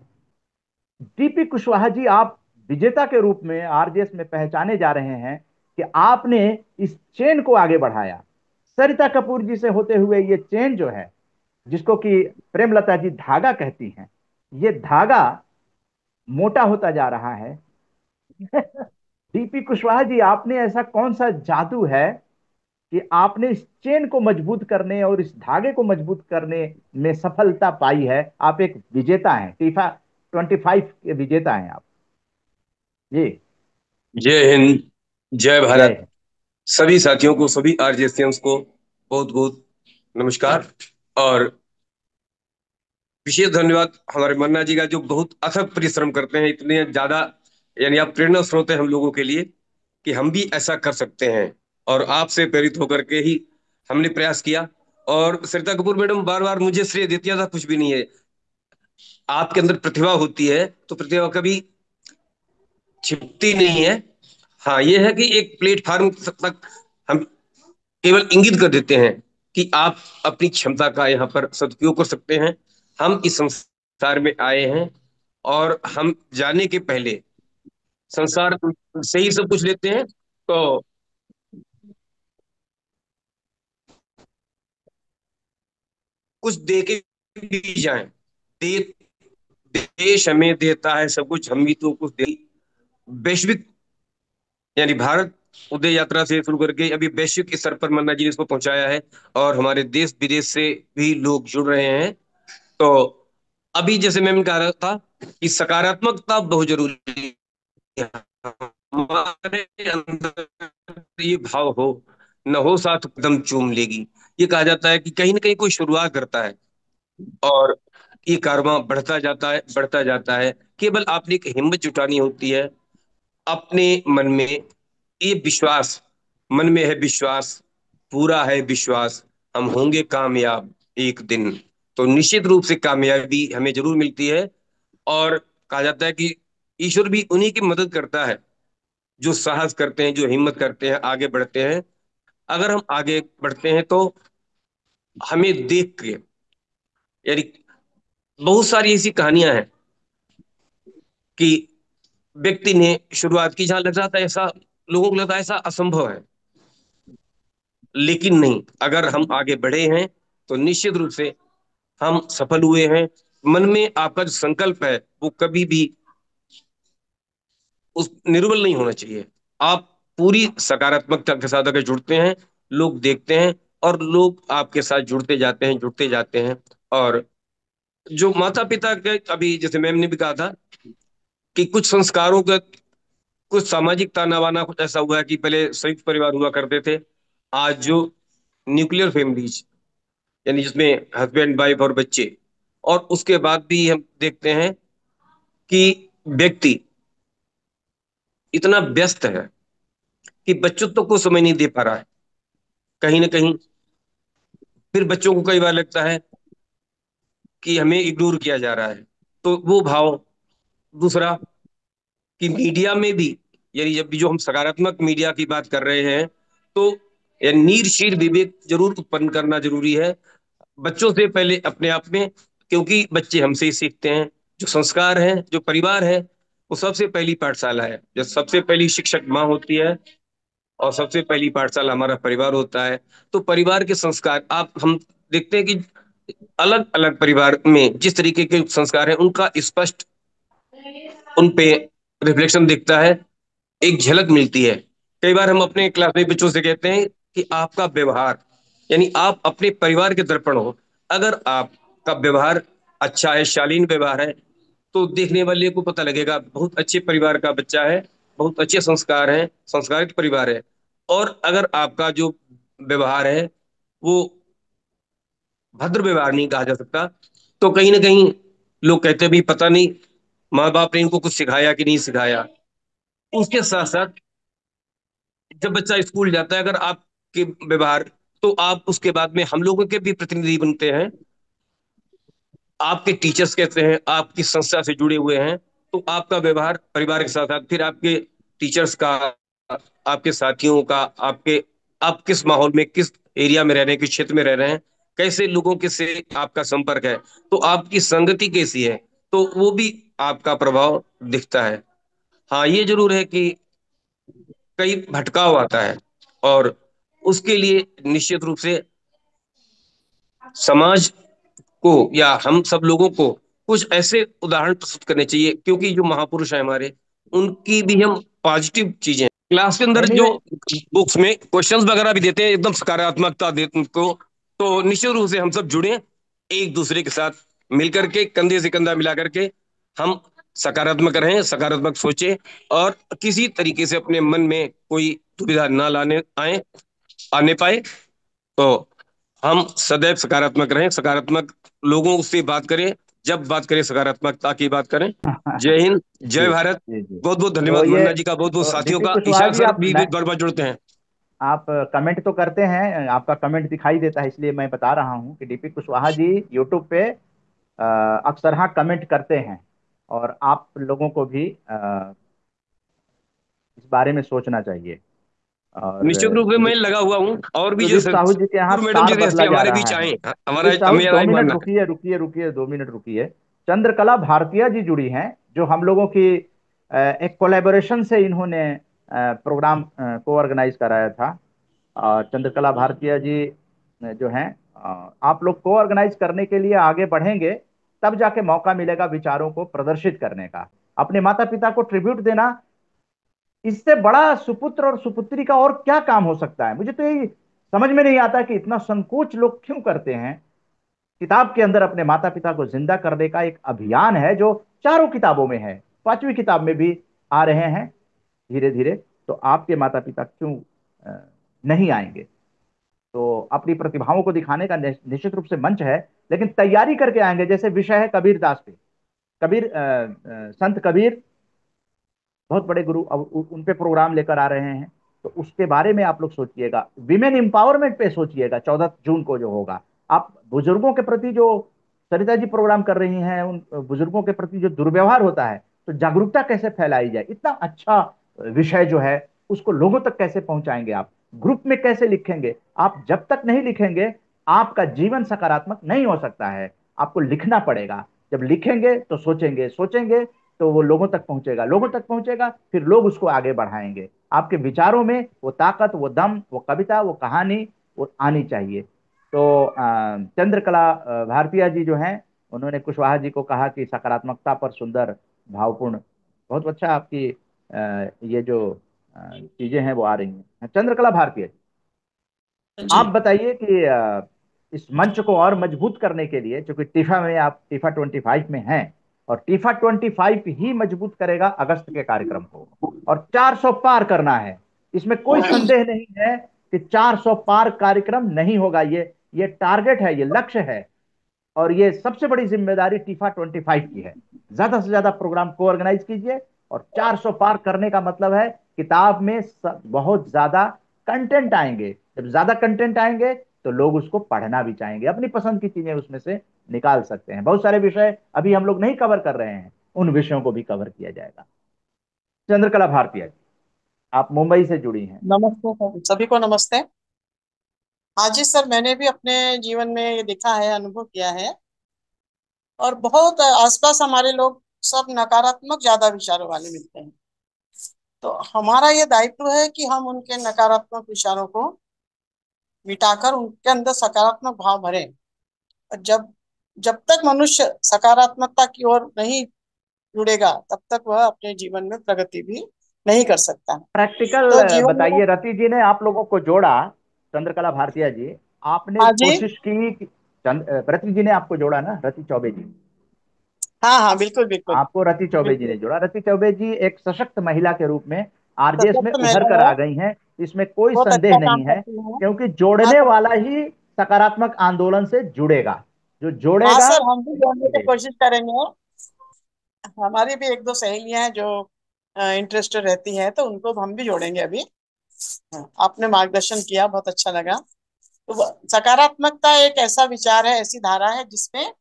Speaker 2: डीपी कुशवाहा जी, आप विजेता के रूप में आरजेएस में पहचाने जा रहे हैं कि आपने इस चेन को आगे बढ़ाया। सरिता कपूर जी से होते हुए ये चेन जो है, जिसको कि प्रेमलता जी धागा कहती हैं, ये धागा मोटा होता जा रहा है। डीपी कुशवाहा जी, आपने ऐसा कौन सा जादू है कि आपने इस चेन को मजबूत करने और इस धागे को मजबूत करने में सफलता पाई है? आप एक विजेता हैं, टीफा 25 के विजेता हैं आप। जी।
Speaker 6: जय हिंद, जय
Speaker 2: जय
Speaker 6: भारत।
Speaker 2: हिंद।
Speaker 6: सभी साथियों को, सभी आरजेसियंस को बहुत बहुत नमस्कार। और विशेष धन्यवाद हमारे मन्ना जी का, जो बहुत अथक परिश्रम करते हैं, इतने ज्यादा, यानी आप प्रेरणा स्रोत हैं हम लोगों के लिए कि हम भी ऐसा कर सकते हैं। और आपसे प्रेरित होकर के ही हमने प्रयास किया। और सरिता कपूर मैडम बार बार मुझे श्रेय देती था, कुछ भी नहीं है। आपके अंदर प्रतिभा होती है तो प्रतिभा कभी छिपती नहीं है। हाँ, ये है कि एक प्लेटफॉर्म तक हम केवल इंगित कर देते हैं कि आप अपनी क्षमता का यहाँ पर सदुपयोग कर सकते हैं। हम इस संसार में आए हैं और हम जाने के पहले संसार से ही सब कुछ लेते हैं। तो कुछ दे के भी जाए, दे, देश हमें देता है सब कुछ, हम भी तो कुछ दे। वैश्विक, यानी भारत उदय यात्रा से शुरू करके अभी वैश्विक स्तर पर मन्ना जी ने इसको पहुंचाया है। और हमारे देश विदेश से भी लोग जुड़ रहे हैं। तो अभी जैसे मैं कह रहा था कि सकारात्मकता बहुत जरूरी है। हमारे अंदर ये भाव हो, न हो साथ कदम चूम लेगी। ये कहा जाता है कि कहीं ना कहीं कोई शुरुआत करता है और ये कारवां बढ़ता जाता है। केवल आपने एक हिम्मत जुटानी होती है अपने मन में, ये विश्वास, मन में है विश्वास, पूरा है विश्वास, हम होंगे कामयाब एक दिन। तो निश्चित रूप से कामयाबी हमें जरूर मिलती है। और कहा जाता है कि ईश्वर भी उन्हीं की मदद करता है जो साहस करते हैं, जो हिम्मत करते हैं, आगे बढ़ते हैं। अगर हम आगे बढ़ते हैं तो हमें देख के, यानी बहुत सारी ऐसी कहानियां हैं कि व्यक्ति ने शुरुआत की जहां लग रहा था ऐसा, लोगों को लगता है ऐसा असंभव है, लेकिन नहीं, अगर हम आगे बढ़े हैं तो निश्चित रूप से हम सफल हुए हैं। मन में आपका जो संकल्प है वो कभी भी उस निर्बल नहीं होना चाहिए। आप पूरी सकारात्मकता के साथ अगर जुड़ते हैं, लोग देखते हैं और लोग आपके साथ जुड़ते जाते हैं। और जो माता पिता के, अभी जैसे मैम ने भी कहा था कि कुछ संस्कारों का, कुछ सामाजिक ताना बाना कुछ ऐसा हुआ है कि पहले संयुक्त परिवार हुआ करते थे, आज जो न्यूक्लियर फैमिलीज, यानी जिसमें हस्बैंड वाइफ और बच्चे, और उसके बाद भी हम देखते हैं कि व्यक्ति इतना व्यस्त है कि बच्चों तक को समय नहीं दे पा रहा है। कहीं ना कहीं फिर बच्चों को कई बार लगता है कि हमें इग्नोर किया जा रहा है, तो वो भाव। दूसरा कि मीडिया में भी, यानी जब भी जो हम सकारात्मक मीडिया की बात कर रहे हैं, तो ये नीरशीर विवेक जरूर उत्पन्न करना जरूरी है बच्चों से पहले अपने आप में, क्योंकि बच्चे हमसे ही सीखते हैं। जो संस्कार है, जो परिवार है, वो सबसे पहली पाठशाला है। जो सबसे पहली शिक्षक माँ होती है और सबसे पहली पाठशाला हमारा परिवार होता है। तो परिवार के संस्कार, आप हम देखते हैं कि अलग अलग परिवार में जिस तरीके के संस्कार हैं उनका स्पष्ट उन पे रिफ्लेक्शन दिखता है, एक झलक मिलती है। कई बार हम अपने क्लास में बच्चों से कहते हैं कि आपका व्यवहार, यानी आप अपने परिवार के दर्पण हो। अगर आपका व्यवहार अच्छा है, शालीन व्यवहार है, तो देखने वाले को पता लगेगा बहुत अच्छे परिवार का बच्चा है, बहुत अच्छे संस्कार हैं, संस्कारित परिवार है। और अगर आपका जो व्यवहार है वो भद्र व्यवहार नहीं कहा जा सकता, तो कहीं ना कहीं लोग कहते हैं भी पता नहीं माँ बाप ने इनको कुछ सिखाया कि नहीं सिखाया। उसके साथ साथ जब बच्चा स्कूल जाता है, अगर आपके व्यवहार, तो आप उसके बाद में हम लोगों के भी प्रतिनिधि बनते हैं। आपके टीचर्स कहते हैं आपकी संस्था से जुड़े हुए हैं, तो आपका व्यवहार परिवार के साथ साथ फिर आपके टीचर्स का, आपके साथियों का, आपके, आप किस माहौल में, किस एरिया में रह रहे हैं, किस क्षेत्र में रह रहे हैं, कैसे लोगों के से आपका संपर्क है, तो आपकी संगति कैसी है, तो वो भी आपका प्रभाव दिखता है। हाँ, ये जरूर है कि कई भटकाव आता है, और उसके लिए निश्चित रूप से समाज को या हम सब लोगों को कुछ ऐसे उदाहरण प्रस्तुत करने चाहिए, क्योंकि जो महापुरुष है हमारे, उनकी भी हम पॉजिटिव चीजें क्लास के अंदर
Speaker 2: नहीं नहीं
Speaker 6: जो
Speaker 2: मैं
Speaker 6: बुक्स में क्वेश्चंस वगैरह भी देते हैं, एकदम सकारात्मकता दे को, तो निश्चित रूप से हम सब जुड़े एक दूसरे के साथ, मिलकर के कंधे से कंधा मिला करके हम सकारात्मक रहें, सकारात्मक सोचें, और किसी तरीके से अपने मन में कोई दुविधा ना लाने आए आने पाए। तो हम सदैव सकारात्मक रहें, सकारात्मक लोगों से बात करें, जब बात करें सकारात्मकता की बात करें। जय हिंद, जय
Speaker 2: जी
Speaker 6: भारत।
Speaker 2: जी जी।
Speaker 6: बहुत बहुत
Speaker 2: तो
Speaker 6: धन्यवाद
Speaker 2: ये
Speaker 6: मुन्ना जी का, बहुत बहुत
Speaker 2: तो
Speaker 6: साथियों
Speaker 2: डीपी
Speaker 6: का।
Speaker 2: कुशवाहा
Speaker 6: ईशा
Speaker 2: जी,
Speaker 6: सर भी बार बार जुड़ते हैं।
Speaker 2: आप कमेंट तो करते हैं, आपका कमेंट दिखाई देता है, इसलिए मैं बता रहा हूँ कि डीपी कुशवाहा जी यूट्यूब पे अक्सर हाँ कमेंट करते हैं। और आप लोगों को भी इस बारे में सोचना चाहिए। और
Speaker 6: निश्चित रूप से मैं लगा हुआ हूँ, और भी जो
Speaker 2: सुदीप साहू जी के यहाँ
Speaker 6: मैडम
Speaker 2: तार
Speaker 6: जी
Speaker 2: बदला
Speaker 6: जैसे
Speaker 2: जा
Speaker 6: हमारे
Speaker 2: रहा
Speaker 6: बीच
Speaker 2: है।
Speaker 6: आए, हमारा
Speaker 2: सुदीप साहू,
Speaker 6: मेरा
Speaker 2: दो
Speaker 6: ही
Speaker 2: मिनट
Speaker 6: मानना है।
Speaker 2: रुकिए रुकिए रुकिए, 2 मिनट रुकिए। चंद्रकला भारतीय जी जुड़ी हैं, जो हम लोगों की एक कोलेबोरेशन से इन्होंने प्रोग्राम को ऑर्गेनाइज कराया था। चंद्रकला भारतीय जी जो हैं, आप लोग को ऑर्गेनाइज करने के लिए आगे बढ़ेंगे, तब जाके मौका मिलेगा विचारों को प्रदर्शित करने का, अपने माता पिता को ट्रिब्यूट देना। इससे बड़ा सुपुत्र और सुपुत्री का और क्या काम हो सकता है? मुझे तो यही समझ में नहीं आता कि इतना संकोच लोग क्यों करते हैं। किताब के अंदर अपने माता पिता को जिंदा करने का एक अभियान है जो चारों किताबों में है, 5वीं किताब में भी आ रहे हैं धीरे धीरे। तो आपके माता पिता क्यों नहीं आएंगे? तो अपनी प्रतिभाओं को दिखाने का निश्चित रूप से मंच है, लेकिन तैयारी करके आएंगे। जैसे विषय है कबीर दास पे, कबीर संत कबीर बहुत बड़े गुरु, अब उन पे प्रोग्राम लेकर आ रहे हैं, तो उसके बारे में आप लोग सोचिएगा। विमेन एम्पावरमेंट पे सोचिएगा 14 जून को जो होगा। आप बुजुर्गों के प्रति जो सरिता जी प्रोग्राम कर रही हैं, उन बुजुर्गों के प्रति जो दुर्व्यवहार होता है, तो जागरूकता कैसे फैलाई जाए, इतना अच्छा विषय जो है उसको लोगों तक कैसे पहुंचाएंगे आप, ग्रुप में कैसे लिखेंगे? आप जब तक नहीं लिखेंगे आपका जीवन सकारात्मक नहीं हो सकता है। आपको लिखना पड़ेगा। जब लिखेंगे तो सोचेंगे, सोचेंगे तो वो लोगों तक पहुंचेगा, लोगों तक पहुंचेगा, फिर लोग उसको आगे बढ़ाएंगे। आपके विचारों में वो ताकत, वो दम, वो कविता, वो कहानी वो आनी चाहिए। तो चंद्रकला भारतीय जी जो हैं, उन्होंने कुशवाहा जी को कहा कि सकारात्मकता पर सुंदर भावपूर्ण, बहुत अच्छा आपकी ये जो चीजें हैं वो आ रही हैं। चंद्रकला भारतीय,
Speaker 7: जी।
Speaker 2: आप बताइए कि इस मंच को और मजबूत करने के लिए, क्योंकि टीफा में आप टीफा 25 में हैं, और टीफा 25 ही मजबूत करेगा अगस्त के कार्यक्रम को, और 400 पार करना है। इसमें कोई संदेह नहीं है कि 400 पार कार्यक्रम नहीं होगा। ये टारगेट है, ये लक्ष्य है, और ये सबसे बड़ी जिम्मेदारी टीफा 25 की है। ज्यादा से ज्यादा प्रोग्राम को ऑर्गेनाइज कीजिए, और 400 पार करने का मतलब है किताब में बहुत ज्यादा कंटेंट आएंगे। जब ज्यादा कंटेंट आएंगे तो लोग उसको पढ़ना भी चाहेंगे, अपनी पसंद की चीजें उसमें से निकाल सकते हैं। बहुत सारे विषय अभी हम लोग नहीं कवर कर रहे हैं, उन विषयों को भी कवर किया जाएगा। चंद्रकला भारतीय जी, आप मुंबई से जुड़ी हैं।
Speaker 7: नमस्ते सर, सभी को नमस्ते। हाँ जी सर, मैंने भी अपने जीवन में ये देखा है, अनुभव किया है। और बहुत आसपास हमारे लोग सब नकारात्मक ज्यादा विचारों वाले मिलते हैं। तो हमारा ये दायित्व है कि हम उनके नकारात्मक विचारों को मिटाकर उनके अंदर सकारात्मक भाव भरें। और जब जब तक मनुष्य सकारात्मकता की ओर नहीं जुड़ेगा, तब तक वह अपने जीवन में प्रगति भी नहीं कर सकता।
Speaker 2: प्रैक्टिकल
Speaker 7: तो जीवन में।
Speaker 2: बताइए, रति जी ने आप लोगों को जोड़ा, चंद्रकला भारतीय जी, आपने
Speaker 7: हाँ जी।
Speaker 2: कोशिश की रति जी ने आपको जोड़ा ना, रति चौबे जी,
Speaker 7: हाँ हाँ, बिल्कुल बिल्कुल
Speaker 2: आपको रति चौबे जी ने
Speaker 7: बिल्कुल।
Speaker 2: जोड़ा। रति चौबे जी एक सशक्त महिला के रूप में आरजेएस में
Speaker 7: सशक्त
Speaker 2: उभर
Speaker 7: महिला
Speaker 2: कर
Speaker 7: है,
Speaker 2: आ गई हैं, इसमें कोई
Speaker 7: बहुत
Speaker 2: संदेह
Speaker 7: अच्छा काम
Speaker 2: नहीं है,
Speaker 7: करती है।
Speaker 2: क्योंकि
Speaker 7: हाँ
Speaker 2: जोड़ने
Speaker 7: सर।
Speaker 2: वाला ही सकारात्मक आंदोलन से जुड़ेगा। जो
Speaker 7: हाँ
Speaker 2: जोड़ेगा
Speaker 7: सर, हम भी
Speaker 2: वही
Speaker 7: जोड़ने की
Speaker 2: जुड़ेगा।
Speaker 7: कोशिश करेंगे। हमारी भी एक दो सहेलियां हैं जो इंटरेस्टेड रहती हैं, तो उनको हम भी जोड़ेंगे अभी। हाँ, आपने मार्गदर्शन किया, बहुत अच्छा लगा। तो सकारात्मकता एक ऐसा विचार है, ऐसी धारा है जिसमें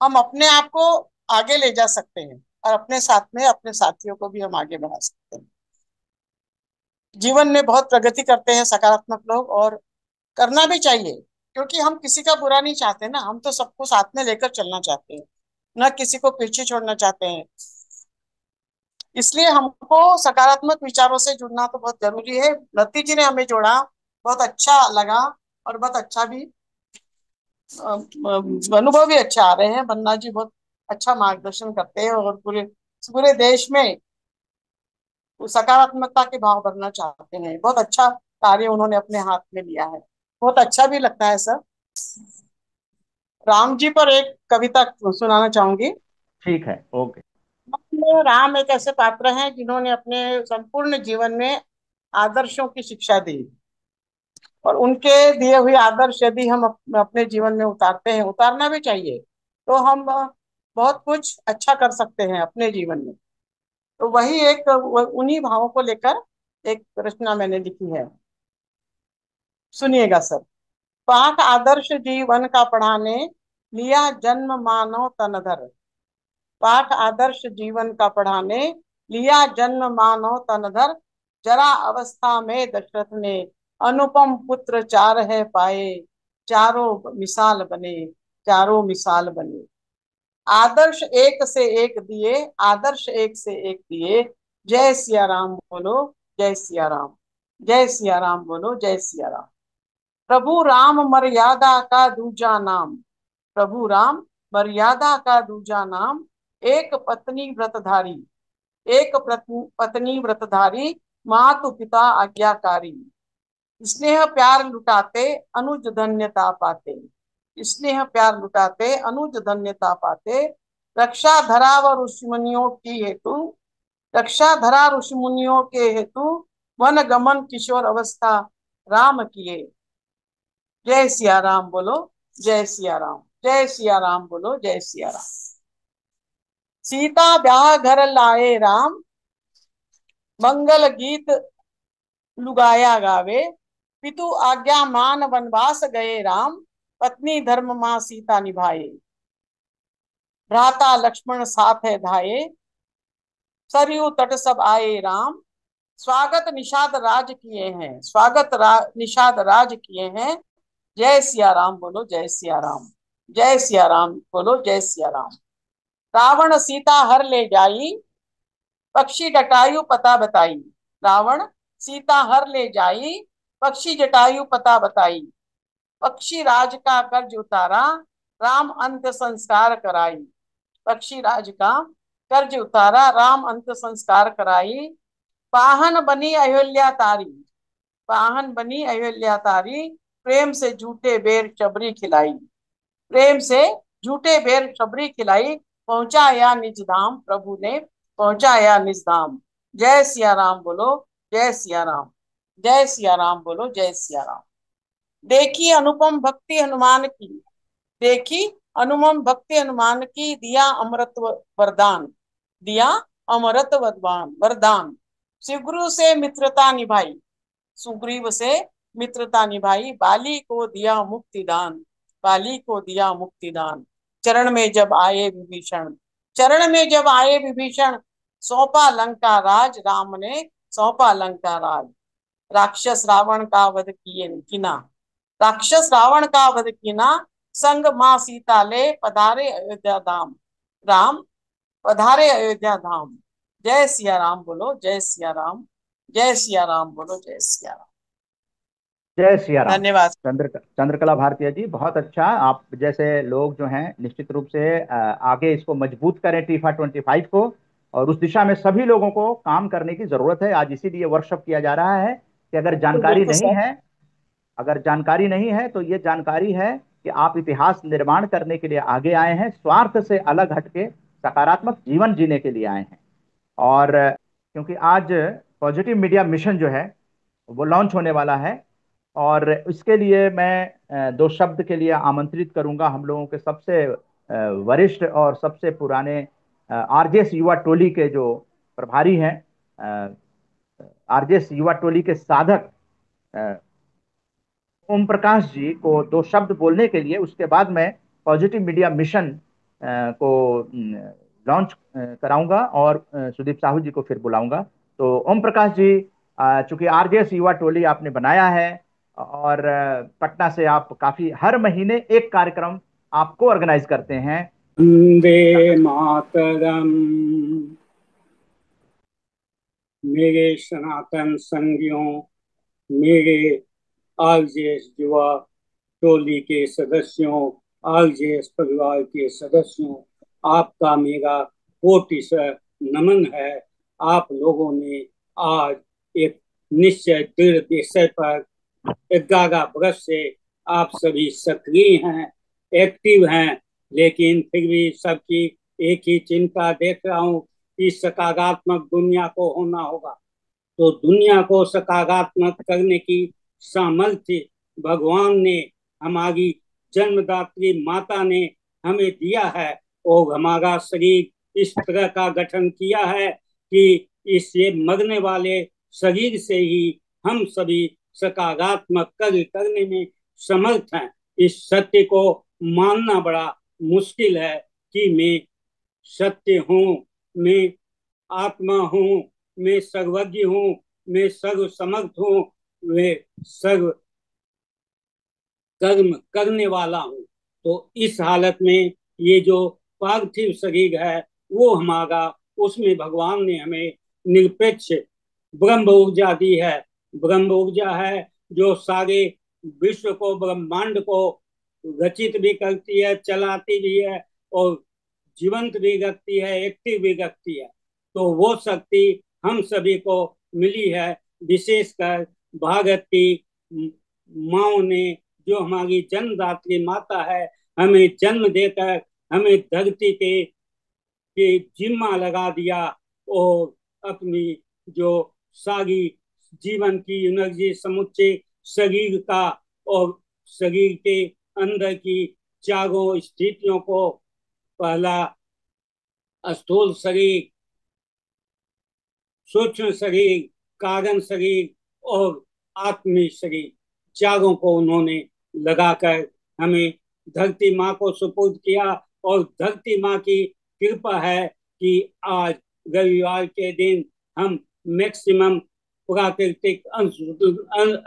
Speaker 7: हम अपने आप को आगे ले जा सकते हैं और अपने साथ में अपने साथियों को भी हम आगे बढ़ा सकते हैं। जीवन में बहुत प्रगति करते हैं सकारात्मक लोग, और करना भी चाहिए, क्योंकि हम किसी का बुरा नहीं चाहते ना, हम तो सबको साथ में लेकर चलना चाहते हैं, ना किसी को पीछे छोड़ना चाहते हैं। इसलिए हमको सकारात्मक विचारों से जुड़ना तो बहुत जरूरी है। लती जी ने हमें जोड़ा, बहुत अच्छा लगा, और बहुत अच्छा भी अनुभव भी अच्छा आ रहे हैं। बन्ना जी बहुत अच्छा मार्गदर्शन करते हैं, और पूरे पूरे देश में सकारात्मकता के भाव भरना चाहते हैं। बहुत अच्छा कार्य उन्होंने अपने हाथ में लिया है, बहुत अच्छा भी लगता है सर। राम जी पर एक कविता सुनाना चाहूंगी।
Speaker 2: ठीक है, ओके।
Speaker 7: राम एक ऐसे पात्र हैं जिन्होंने अपने संपूर्ण जीवन में आदर्शों की शिक्षा दी, और उनके दिए हुए आदर्श यदि हम अपने जीवन में उतारते हैं, उतारना भी चाहिए, तो हम बहुत कुछ अच्छा कर सकते हैं अपने जीवन में। तो वही एक उन्हीं भावों को लेकर एक रचना मैंने लिखी है, सुनिएगा सर। पाठ आदर्श जीवन का पढ़ाने, लिया जन्म मानव तनधर। पाठ आदर्श जीवन का पढ़ाने, लिया जन्म मानव तनधर। जरा अवस्था में दशरथ ने, अनुपम पुत्र चार है पाए। चारों मिसाल बने, चारों मिसाल बने। आदर्श एक से एक दिए, आदर्श एक से एक दिए। जय सिया राम बोलो, जय सिया राम। जय सिया राम बोलो, जय सिया राम। प्रभु राम मर्यादा का दूजा नाम। प्रभु राम मर्यादा का दूजा नाम। एक पत्नी व्रतधारी, एक पत्नी व्रतधारी। मातु पिता आज्ञाकारी। स्नेह प्यार लुटाते, अनुज धन्यता पाते। स्नेह प्यार लुटाते, अनुज धन्यता पाते। रक्षा धरा व ऋषि मुनियों की हेतु, रक्षा धरा ऋषि मुनियों के हेतु, वन गमन किशोर अवस्था राम किए। जय सिया राम बोलो, जय सिया राम, जय सिया राम बोलो, जय सिया राम। सीता ब्याह घर लाए राम, मंगल गीत लुगाया गावे। पितु आज्ञा मान वनवास गए राम, पत्नी धर्म मां सीता निभाए। भ्राता लक्ष्मण साथ है धाये, सरयू तट सब आए राम। स्वागत निषाद राज किए हैं, निषाद राज किए हैं। जय सिया राम बोलो, जय सिया राम, जय सिया राम बोलो, जय सिया राम। रावण सीता हर ले जाई, पक्षी जटायु पता बताई। रावण सीता हर ले जाई, पक्षी जटायु पता बताई। पक्षी राज का कर्ज उतारा, राम अंत संस्कार कराई। पक्षी राज का कर्ज उतारा, राम अंत संस्कार कराई। पाहन बनी अयोध्या तारी, पाहन बनी अयोध्या तारी। प्रेम से झूठे बेर चबरी खिलाई, प्रेम से झूठे बेर चबरी खिलाई। पहुंचाया निज धाम, प्रभु ने पहुंचाया निज धाम। जय सिया राम बोलो, जय सिया राम, जय सिया राम बोलो, जय सिया राम। देखी अनुपम भक्ति हनुमान की, देखी अनुपम भक्ति हनुमान की। दिया अमृत वरदान, दिया अमृत वरदान। सुग्रीव से मित्रता निभाई, सुग्रीव से मित्रता निभाई। बाली को दिया मुक्ति दान, बाली को दिया मुक्ति दान। चरण में जब आए विभीषण, चरण में जब आए विभीषण। सौंपा लंका राज, राम ने सौंपा लंका राज। राक्षस रावण का वध किए किना, राक्षस रावण का वध किना। संग मां सीता ले पधारे अयोध्या धाम, राम पधारे अयोध्या धाम। जय सिया राम बोलो, जय सिया राम, जय सिया राम बोलो, जय सिया राम।
Speaker 2: जय सिया राम।
Speaker 7: धन्यवाद।
Speaker 2: चंद्रकला भारतीय जी, बहुत अच्छा। आप जैसे लोग जो हैं निश्चित रूप से आगे इसको मजबूत करें टीफा 25 को, और उस दिशा में सभी लोगों को काम करने की जरूरत है। आज इसीलिए वर्कशॉप किया जा रहा है कि अगर जानकारी नहीं है, अगर जानकारी नहीं है तो ये जानकारी है कि आप इतिहास निर्माण करने के लिए आगे आए हैं, स्वार्थ से अलग हटके सकारात्मक जीवन जीने के लिए आए हैं। और क्योंकि आज पॉजिटिव मीडिया मिशन जो है वो लॉन्च होने वाला है, और इसके लिए मैं दो शब्द के लिए आमंत्रित करूंगा हम लोगों के सबसे वरिष्ठ और सबसे पुराने आरजेएस युवा टोली के जो प्रभारी हैं, आरजेएस युवा टोली के साधक ओम प्रकाश जी को दो शब्द बोलने के लिए। उसके बाद मैं पॉजिटिव मीडिया मिशन को लॉन्च कराऊंगा और सुदीप साहू जी को फिर बुलाऊंगा। तो ओम प्रकाश जी, चूंकि आरजेएस युवा टोली आपने बनाया है और पटना से आप काफी हर महीने एक कार्यक्रम आपको ऑर्गेनाइज करते हैं।
Speaker 8: वंदे मातरम। मेरे सनातन संगियों, मेरे आरजेएस युवा टोली के सदस्यों, आरजेएस परिवार के सदस्यों, आपका मेरा कोटिशः नमन है। आप लोगों ने आज एक निश्चय दृढ़ विषय पर 11 वर्ष से आप सभी सक्रिय हैं, एक्टिव हैं, लेकिन फिर भी सबकी एक ही चिंता देख रहा हूँ कि सकारात्मक दुनिया को होना होगा। तो दुनिया को सकारात्मक करने की सामर्थ्य भगवान ने, हमारी जन्मदात्री माता ने हमें दिया है, और हमारा शरीर इस तरह का गठन किया है कि इससे मरने वाले शरीर से ही हम सभी सकारात्मक कार्य करने में समर्थ हैं। इस सत्य को मानना बड़ा मुश्किल है कि मैं सत्य हूँ, मैं आत्मा हूँ, मैं सर्वज्ञ हूँ, मैं सर्व समर्थ हूँ, मैं सर्व कर्म करने वाला हूँ। तो इस हालत में ये जो पार्थिव शरीर है वो हमारा, उसमें भगवान ने हमें निरपेक्ष ब्रह्म ऊर्जा दी है। ब्रह्म ऊर्जा है जो सारे विश्व को, ब्रह्मांड को रचित भी करती है, चलाती भी है, और जीवंत भी रखती है, एक्टिव भी रखती है। तो वो शक्ति हम सभी को मिली है, विशेषकर भारत की माओ ने जो हमारी जन्मदात्री माता है, हमें जन्म देकर हमें धरती के जिम्मा लगा दिया और अपनी जो सारी जीवन की एनर्जी समुच्चय शरीर का और शरीर के अंदर की चारों स्थितियों को, पहला स्थूल शरीर, सूक्ष्म शरीर, कारण शरीर और आत्मिक शरीर, चारों को उन्होंने लगाकर हमें धरती माँ को सुपुर्द किया। और धरती माँ की कृपा है कि आज रविवार के दिन हम मैक्सिमम प्राकृतिक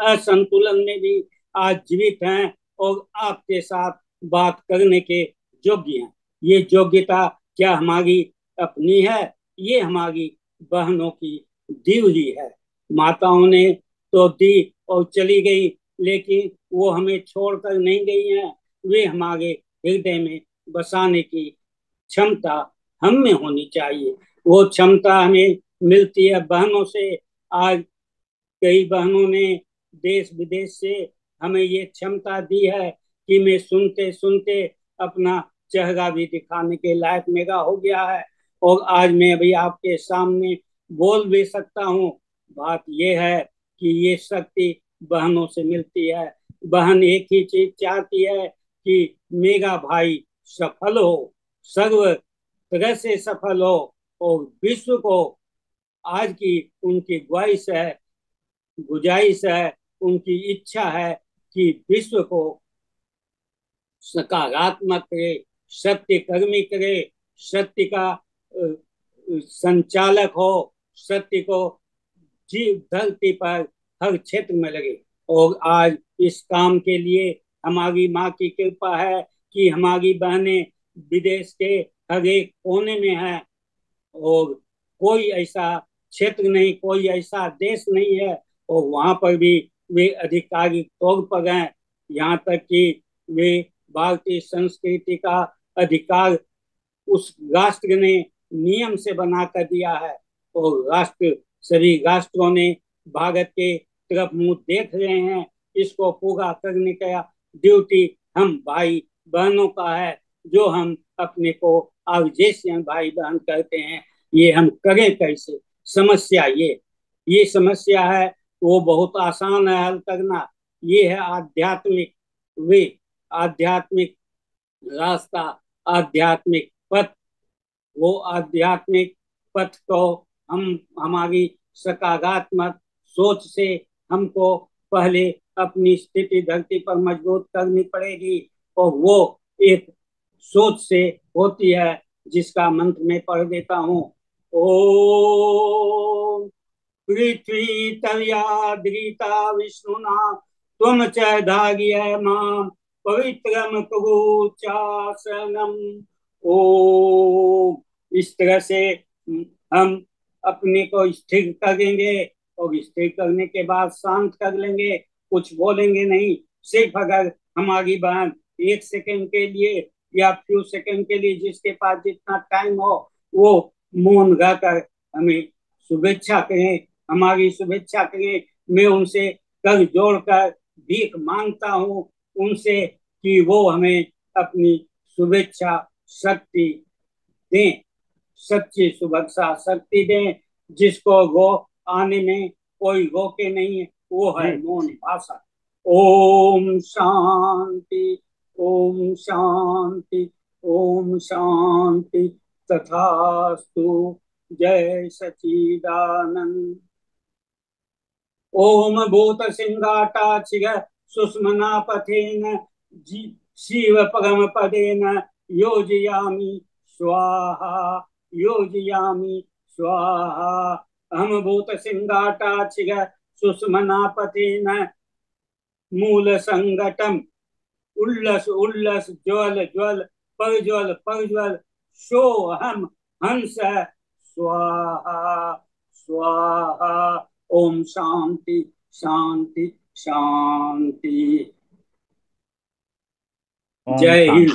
Speaker 8: असंतुलन में भी आज जीवित हैं और आपके साथ बात करने के योग्य हैं। ये योग्यता क्या हमारी अपनी है? ये हमारी बहनों की दी हुई है। माताओं ने तो दी और चली गई, लेकिन वो हमें छोड़कर नहीं गई हैं। वे हमारे हृदय में बसाने की क्षमता हम में होनी चाहिए। वो क्षमता हमें मिलती है बहनों से। आज कई बहनों ने देश विदेश से हमें ये क्षमता दी है कि मैं सुनते सुनते अपना चेहरा भी दिखाने के लायक मेरा हो गया है और आज मैं अभी आपके सामने बोल भी सकता हूँ। बात यह है कि ये शक्ति बहनों से मिलती है। बहन एक ही चीज चाहती है कि मेरा भाई सफल हो, सर्व तरह से सफल हो और विश्व को, आज की उनकी ख्वाहिश है, गुजारिश है, उनकी इच्छा है कि विश्व को सकारात्मक करे, सत्य कर्मी करे, सत्य का संचालक हो, सत्य को जीव धरती पर हर क्षेत्र में लगे। और आज इस काम के लिए हमारी माँ की कृपा है कि हमारी बहनें विदेश के हर एक कोने में हैं और कोई ऐसा क्षेत्र नहीं, कोई ऐसा देश नहीं है और वहां पर भी वे आधिकारिक तौर पर हैं। यहाँ तक कि वे भारतीय संस्कृति का अधिकार उस राष्ट्र ने नियम से बना कर दिया है और राष्ट्र, सभी राष्ट्रों ने भारत के तरफ मुंह देख रहे हैं। इसको पूरा करने का ड्यूटी हम भाई बहनों का है, जो हम अपने को आर्जेशियन भाई बहन कहते हैं। ये हम करें कैसे? समस्या ये समस्या है, वो बहुत आसान है हल करना। ये है आध्यात्मिक वे, आध्यात्मिक रास्ता, आध्यात्मिक पथ। वो आध्यात्मिक पथ को हम हमारी सकारात्मक सोच से हमको पहले अपनी स्थिति धरती पर मजबूत करनी पड़ेगी और वो एक सोच से होती है जिसका मंत्र मैं पढ़ देता हूँ। ओम पृथ्वी तव्याद्रीता विष्णुना त्वम च धार्य मां पवित्रम कुरु चासनम। ओम, इस तरह से हम अपने को स्थिर करेंगे और स्थिर करने के बाद शांत कर लेंगे, कुछ बोलेंगे नहीं। सिर्फ अगर हमारी बहन 1 सेकंड के लिए या फ्यू सेकंड के लिए, जिसके पास जितना टाइम हो, वो मौन रहकर हमें शुभेच्छा करें, हमारी शुभेच्छा करें। मैं उनसे कर जोड़कर भीख मांगता हूँ उनसे कि वो हमें अपनी शुभेच्छा शक्ति दें, सच्ची शुभेच्छा शक्ति दें, जिसको वो आने में कोई रोके नहीं है। वो है मौन भाषा। ओम शांति, ओम शांति, ओम शांति। तथास्तु। जय सच्चिदानंद। ओम भूत सिंगाटा चिग सुष्मना पथेन शिव परम पदेन योजयामि स्वाहा, योजयामि स्वाहा। अहम भूत सिंगाटा चिग सुष्मना पथेन मूल संगठम उल्लस उल्लस ज्वल ज्वल परज्वल परज्वल सोहम हंस स्वाहा स्वाहा। ओम शांति शांति शांति। जय हिंद।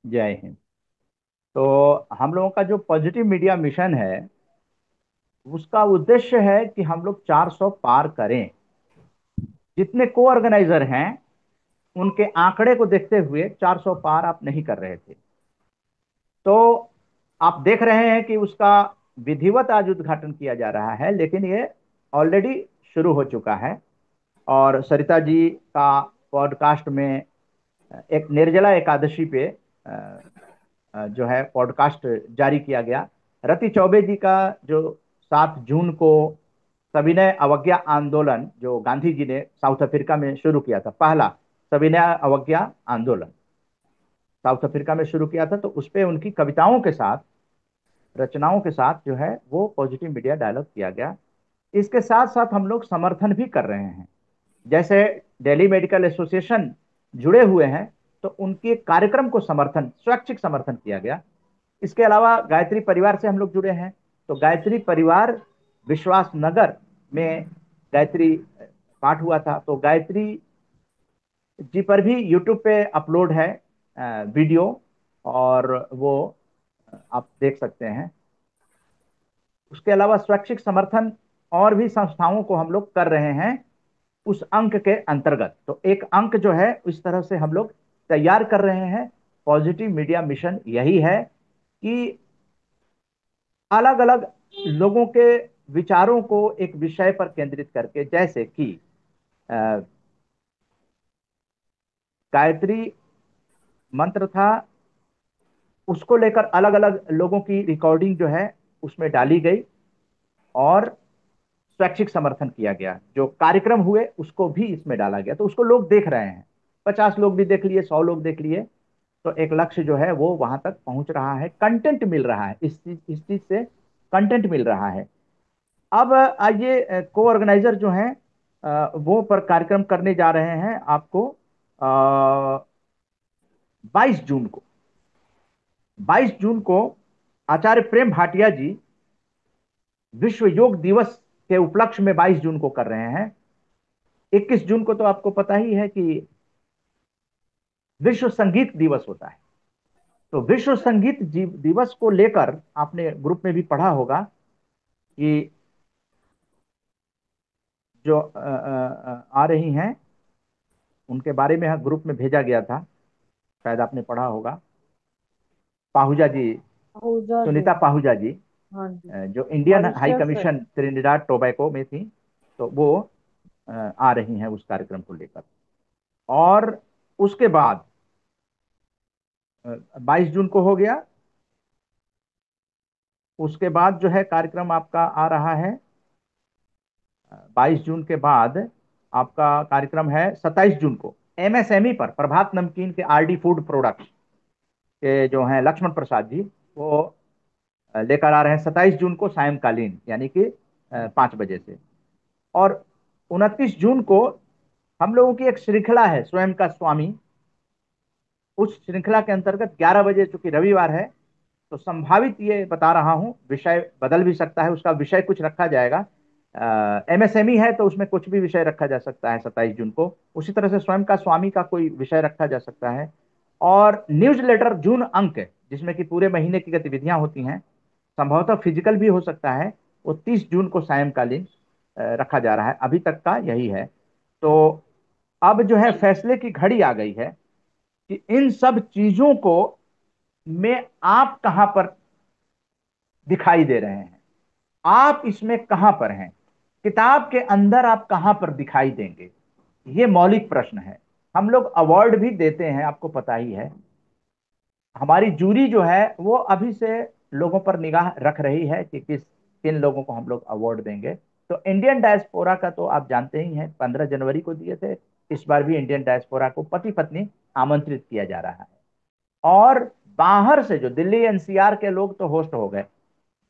Speaker 2: जय हिंद। तो हम लोगों का जो पॉजिटिव मीडिया मिशन है, उसका उद्देश्य है कि हम लोग 400 पार करें। जितने को ऑर्गेनाइजर हैं उनके आंकड़े को देखते हुए 400 पार आप नहीं कर रहे थे। तो आप देख रहे हैं कि उसका विधिवत आज उद्घाटन किया जा रहा है, लेकिन ये ऑलरेडी शुरू हो चुका है। और सरिता जी का पॉडकास्ट में एक निर्जला एकादशी पे जो है पॉडकास्ट जारी किया गया। रति चौबे जी का जो 7 जून को सविनय अवज्ञा आंदोलन जो गांधी जी ने साउथ अफ्रीका में शुरू किया था, पहला सविनय अवज्ञा आंदोलन साउथ अफ्रीका में शुरू किया था, तो उस पे उनकी कविताओं के साथ, रचनाओं के साथ जो है वो पॉजिटिव मीडिया डायलॉग किया गया। इसके साथ साथ हम लोग समर्थन भी कर रहे हैं। जैसे दिल्ली मेडिकल एसोसिएशन जुड़े हुए हैं, तो उनके कार्यक्रम को स्वैच्छिक समर्थन किया गया। इसके अलावा गायत्री परिवार से हम लोग जुड़े हैं, तो गायत्री परिवार विश्वास नगर में गायत्री पाठ हुआ था, तो गायत्री जी पर भी यूट्यूब पे अपलोड है वीडियो, और वो आप देख सकते हैं। उसके अलावा स्वैच्छिक समर्थन और भी संस्थाओं को हम लोग कर रहे हैं उस अंक के अंतर्गत। तो एक अंक जो है इस तरह से हम लोग तैयार कर रहे हैं। पॉजिटिव मीडिया मिशन यही है कि अलग अलग लोगों के विचारों को एक विषय पर केंद्रित करके, जैसे कि गायत्री मंत्र था, उसको लेकर अलग अलग लोगों की रिकॉर्डिंग जो है उसमें डाली गई और स्वैच्छिक समर्थन किया गया। जो कार्यक्रम हुए उसको भी इसमें डाला गया, तो उसको लोग देख रहे हैं। 50 लोग भी देख लिए, 100 लोग देख लिए, तो एक लक्ष्य जो है वो वहां तक पहुंच रहा है। कंटेंट मिल रहा है, इस चीज से कंटेंट मिल रहा है। अब आइए, को ऑर्गेनाइजर जो हैं वो पर कार्यक्रम करने जा रहे हैं आपको 22 जून को। 22 जून को आचार्य प्रेम भाटिया जी विश्व योग दिवस के उपलक्ष्य में 22 जून को कर रहे हैं। 21 जून को तो आपको पता ही है कि विश्व संगीत दिवस होता है। तो विश्व संगीत दिवस को लेकर आपने ग्रुप में भी पढ़ा होगा कि जो आ रही हैं उनके बारे में ग्रुप में भेजा गया था, शायद आपने पढ़ा होगा। पाहुजा जी,
Speaker 5: आहूजा जी।
Speaker 2: सुनीता पाहुजा जी,
Speaker 5: हाँ जी।
Speaker 2: जो इंडियन हाई
Speaker 5: मॉरिशस है।
Speaker 2: कमीशन त्रिनिदाद टोबैको में थी, तो वो आ रही हैं उस कार्यक्रम को लेकर। और उसके बाद 22 जून को हो गया। उसके बाद जो है कार्यक्रम आपका आ रहा है 22 जून के बाद आपका कार्यक्रम है 27 जून को एमएसएमई पर। प्रभात नमकीन के आरडी फूड प्रोडक्ट्स के जो हैं लक्ष्मण प्रसाद जी, वो लेकर आ रहे हैं 27 जून को सायंकालीन, यानी कि 5 बजे से। और 29 जून को हम लोगों की एक श्रृंखला है स्वयं का स्वामी। उस श्रृंखला के अंतर्गत 11 बजे, चूंकि रविवार है तो संभावित ये बता रहा हूं, विषय बदल भी सकता है, उसका विषय कुछ रखा जाएगा। एमएसएमई है तो उसमें कुछ भी विषय रखा जा सकता है 27 जून को। उसी तरह से स्वयं का स्वामी का कोई विषय रखा जा सकता है। और न्यूज लेटर जून अंक, जिसमें कि पूरे महीने की गतिविधियां होती हैं, संभवतः फिजिकल भी हो सकता है, वो 30 जून को सायंकालीन रखा जा रहा है। अभी तक का यही है। तो अब जो है फैसले की घड़ी आ गई है कि इन सब चीजों को में आप कहां पर दिखाई दे रहे हैं, आप इसमें कहां पर हैं, किताब के अंदर आप कहां पर दिखाई देंगे, ये मौलिक प्रश्न है। हम लोग अवार्ड भी देते हैं, आपको पता ही है। हमारी जूरी जो है वो अभी से लोगों पर निगाह रख रही है कि किन लोगों को हम लोग अवार्ड देंगे। तो इंडियन डायस्पोरा का तो आप जानते ही हैं, 15 जनवरी को दिए थे। इस बार भी इंडियन डायस्पोरा को पति पत्नी आमंत्रित किया जा रहा है। और बाहर से जो दिल्ली एनसीआर के लोग तो होस्ट हो गए,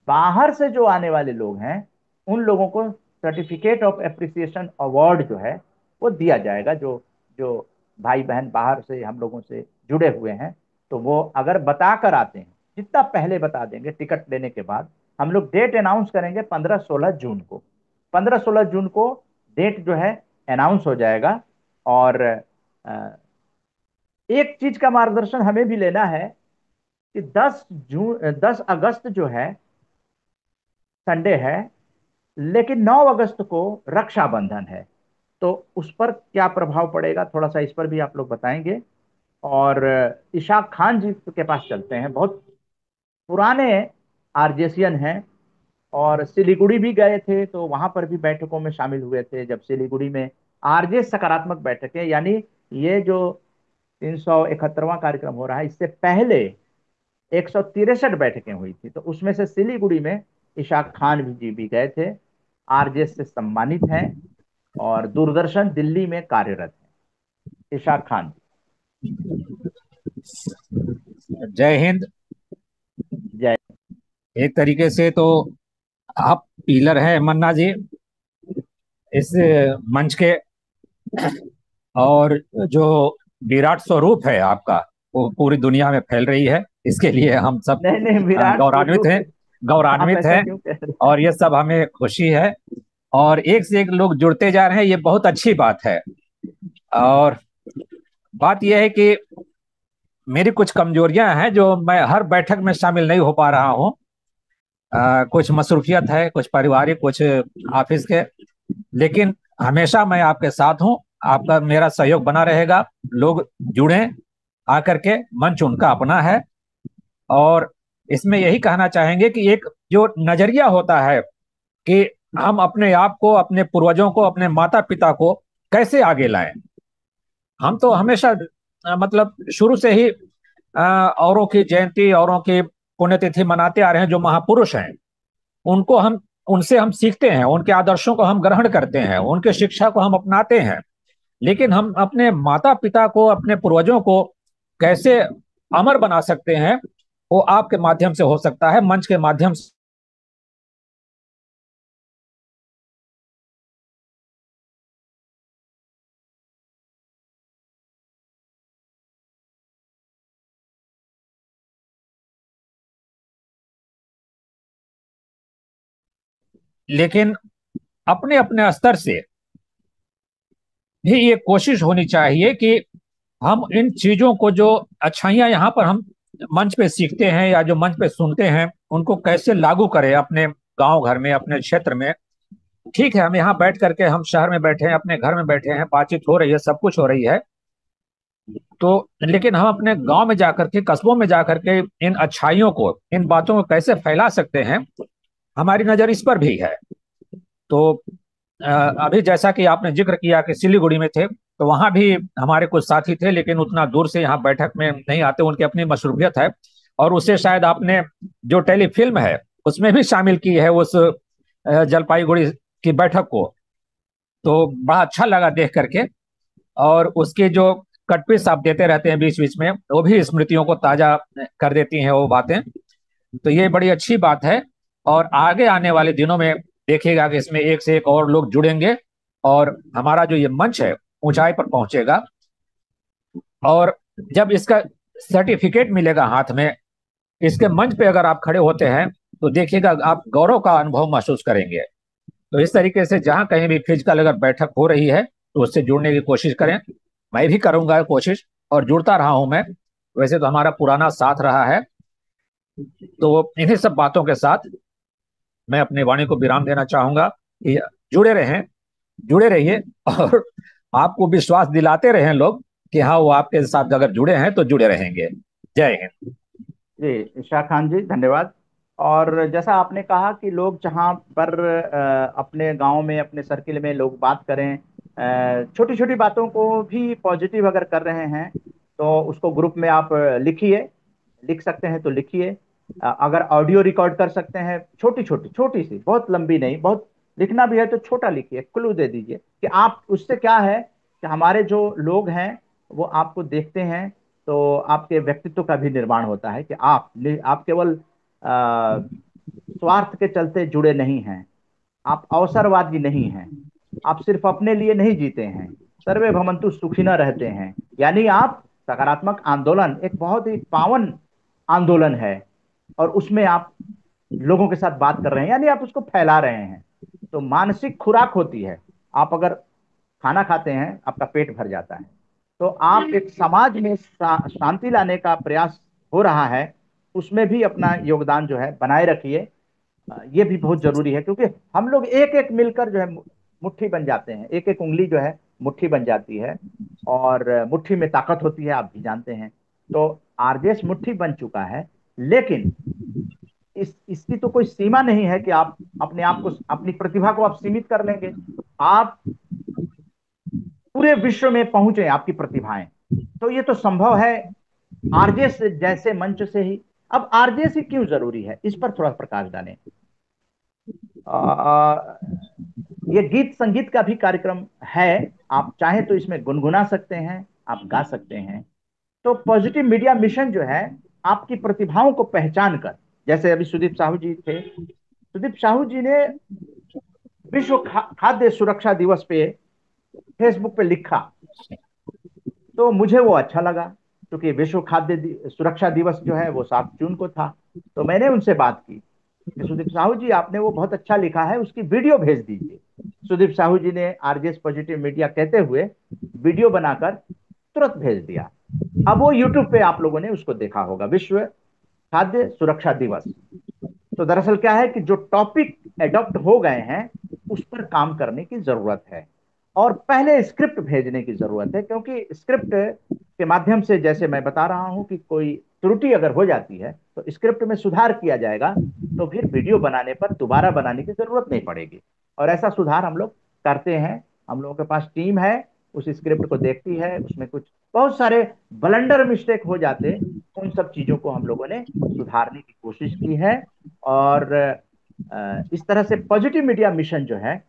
Speaker 2: बाहर से जो आने वाले लोग हैं उन लोगों को सर्टिफिकेट ऑफ एप्रिसिएशन अवार्ड जो है वो दिया जाएगा। जो जो भाई बहन बाहर से हम लोगों से जुड़े हुए हैं, तो वो अगर बता कर आते हैं, जितना पहले बता देंगे टिकट लेने के बाद, हम लोग डेट अनाउंस करेंगे 15-16 जून को। 15-16 जून को डेट जो है अनाउंस हो जाएगा। और एक चीज का मार्गदर्शन हमें भी लेना है कि 10 अगस्त जो है संडे है, लेकिन 9 अगस्त को रक्षाबंधन है। तो उस पर क्या प्रभाव पड़ेगा, थोड़ा सा इस पर भी आप लोग बताएंगे। और इशाक खान जी के पास चलते हैं, बहुत पुराने आरजेसियन हैं और सिलीगुड़ी भी गए थे, तो वहां पर भी बैठकों में शामिल हुए थे। जब सिलीगुड़ी में आरजे सकारात्मक बैठकें, यानी ये जो 371वां कार्यक्रम हो रहा है, इससे पहले 163 बैठकें हुई थी, तो उसमें से सिलीगुड़ी में इशाक खान जी भी गए थे, आरजे से सम्मानित हैं और दूरदर्शन दिल्ली में कार्यरत हैं। इशाक खान।
Speaker 9: जय हिंद।
Speaker 2: जय।
Speaker 9: एक तरीके से तो आप पिलर हैं मन्ना जी इस मंच के, और जो विराट स्वरूप है आपका वो पूरी दुनिया में फैल रही है, इसके लिए हम सब
Speaker 2: नहीं नहीं, विराट
Speaker 9: गौरवान्वित हैं,
Speaker 2: आप
Speaker 9: गौरवान्वित
Speaker 2: ऐसा
Speaker 9: हैं।
Speaker 2: क्यों कह रहे हैं?
Speaker 9: और ये सब हमें खुशी है, और एक से एक लोग जुड़ते जा रहे हैं, ये बहुत अच्छी बात है। और बात यह है कि मेरी कुछ कमजोरियां हैं जो मैं हर बैठक में शामिल नहीं हो पा रहा हूँ। कुछ मसरूफियत है, कुछ पारिवारिक, कुछ ऑफिस के, लेकिन हमेशा मैं आपके साथ हूँ, आपका मेरा सहयोग बना रहेगा। लोग जुड़ें आकर के, मंच उनका अपना है। और इसमें यही कहना चाहेंगे कि एक जो नजरिया होता है कि हम अपने आप को, अपने पूर्वजों को, अपने माता पिता को कैसे आगे लाएं। हम तो हमेशा मतलब शुरू से ही औरों की जयंती, औरों की पुण्यतिथि मनाते आ रहे हैं। जो महापुरुष हैं उनको हम, उनसे हम सीखते हैं, उनके आदर्शों को हम ग्रहण करते हैं, उनके शिक्षा को हम अपनाते हैं। लेकिन हम अपने माता पिता को, अपने पूर्वजों को कैसे अमर बना सकते हैं, वो आपके माध्यम से हो सकता है, मंच के माध्यम से। लेकिन अपने अपने स्तर से भी ये कोशिश होनी चाहिए कि हम इन चीजों को, जो अच्छाइयां यहाँ पर हम मंच पे सीखते हैं या जो मंच पे सुनते हैं, उनको कैसे लागू करें अपने गांव घर में, अपने क्षेत्र में। ठीक है, हम यहाँ बैठ करके, हम शहर में बैठे हैं, अपने घर में बैठे हैं, बातचीत हो रही है, सब कुछ हो रही है, तो लेकिन हम अपने गांव में जाकर के, कस्बों में जाकर के इन अच्छाइयों को, इन बातों को कैसे फैला सकते हैं, हमारी नजर इस पर भी है। तो अभी जैसा कि आपने जिक्र किया कि सिलीगुड़ी में थे, तो वहां भी हमारे कुछ साथी थे, लेकिन उतना दूर से यहाँ बैठक में नहीं आते, उनकी अपनी मशरूफियत है। और उससे शायद आपने जो टेलीफिल्म है उसमें भी शामिल की है उस जलपाईगुड़ी की बैठक को, तो बड़ा अच्छा लगा देख करके। और उसके जो कटपीस आप देते रहते हैं बीच बीच में, वो भी स्मृतियों को ताजा कर देती हैं वो बातें, तो ये बड़ी अच्छी बात है। और आगे आने वाले दिनों में देखिएगा कि इसमें एक से एक और लोग जुड़ेंगे और हमारा जो ये मंच है ऊंचाई पर पहुंचेगा। और जब इसका सर्टिफिकेट मिलेगा हाथ में, इसके मंच पे अगर आप खड़े होते हैं, तो देखिएगा आप गौरव का अनुभव महसूस करेंगे। तो इस तरीके से जहां कहीं भी फिजिकल अगर बैठक हो रही है तो उससे जुड़ने की कोशिश करें। मैं भी करूंगा कोशिश, और जुड़ता रहा हूं मैं, वैसे तो हमारा पुराना साथ रहा है। तो इन्हीं सब बातों के साथ मैं अपनी वाणी को विराम देना चाहूंगा कि जुड़े रहें, जुड़े रहिए, और आपको विश्वास दिलाते रहें लोग कि हाँ, वो आपके साथ अगर जुड़े हैं तो जुड़े रहेंगे। जय हिंद।
Speaker 2: जी इशा खान जी, धन्यवाद। और जैसा आपने कहा कि लोग जहाँ पर अपने गांव में, अपने सर्किल में लोग बात करें, छोटी छोटी बातों को भी पॉजिटिव अगर कर रहे हैं, तो उसको ग्रुप में आप लिखिए, लिख सकते हैं तो लिखिए। अगर ऑडियो रिकॉर्ड कर सकते हैं, छोटी छोटी, छोटी सी, बहुत लंबी नहीं, बहुत लिखना भी है तो छोटा लिखिए, क्लू दे दीजिए कि आप, उससे क्या है कि हमारे जो लोग हैं वो आपको देखते हैं, तो आपके व्यक्तित्व का भी निर्माण होता है कि आप केवल स्वार्थ के चलते जुड़े नहीं हैं, आप अवसरवादी नहीं हैं, आप सिर्फ अपने लिए नहीं जीते हैं, सर्वे भवन्तु सुखिनः रहते हैं। यानी आप सकारात्मक आंदोलन, एक बहुत ही पावन आंदोलन है, और उसमें आप लोगों के साथ बात कर रहे हैं, यानी आप उसको फैला रहे हैं। तो मानसिक खुराक होती है, आप अगर खाना खाते हैं आपका पेट भर जाता है, तो आप एक समाज में शांति लाने का प्रयास हो रहा है, उसमें भी अपना योगदान जो है बनाए रखिए। ये भी बहुत जरूरी है, क्योंकि हम लोग एक एक मिलकर जो है मुट्ठी बन जाते हैं, एक एक उंगली जो है मुट्ठी बन जाती है, और मुट्ठी में ताकत होती है, आप भी जानते हैं। तो आरजेएस मुट्ठी बन चुका है, लेकिन इसकी तो कोई सीमा नहीं है कि आप अपने आप को, अपनी प्रतिभा को आप सीमित कर लेंगे। आप पूरे विश्व में पहुंचे आपकी प्रतिभाएं, तो ये तो संभव है आरजेएस जैसे मंच से ही। अब आरजेएस ही क्यों जरूरी है, इस पर थोड़ा प्रकाश डालें। ये गीत संगीत का भी कार्यक्रम है, आप चाहें तो इसमें गुनगुना सकते हैं, आप गा सकते हैं। तो पॉजिटिव मीडिया मिशन जो है, आपकी प्रतिभाओं को पहचान कर, जैसे अभी सुदीप साहू जी थे, सुदीप साहू जी ने विश्व खाद्य सुरक्षा दिवस पे फेसबुक पे लिखा, तो मुझे वो अच्छा लगा, क्योंकि विश्व खाद्य सुरक्षा दिवस जो है वो 7 जून को था। तो मैंने उनसे बात की कि सुदीप साहू जी, आपने वो बहुत अच्छा लिखा है, उसकी वीडियो भेज दीजिए। सुदीप साहू जी ने आरजेएस पॉजिटिव मीडिया कहते हुए वीडियो बनाकर तुरंत भेज दिया। अब वो यूट्यूब पे आप लोगों ने उसको देखा होगा, विश्व खाद्य सुरक्षा दिवस। तो दरअसल क्या है कि जो टॉपिक एडॉप्ट हो गए हैं, उस पर काम करने की जरूरत है, और पहले स्क्रिप्ट भेजने की जरूरत है, क्योंकि स्क्रिप्ट के माध्यम से, जैसे मैं बता रहा हूं कि कोई त्रुटि अगर हो जाती है तो स्क्रिप्ट में सुधार किया जाएगा, तो फिर वीडियो बनाने पर दोबारा बनाने की जरूरत नहीं पड़ेगी। और ऐसा सुधार हम लोग करते हैं, हम लोगों के पास टीम है, उस स्क्रिप्ट को देखती है, उसमें कुछ बहुत सारे ब्लंडर मिस्टेक हो जाते, उन सब चीजों को हम लोगों ने सुधारने की कोशिश की है। और इस तरह से पॉजिटिव मीडिया मिशन जो है,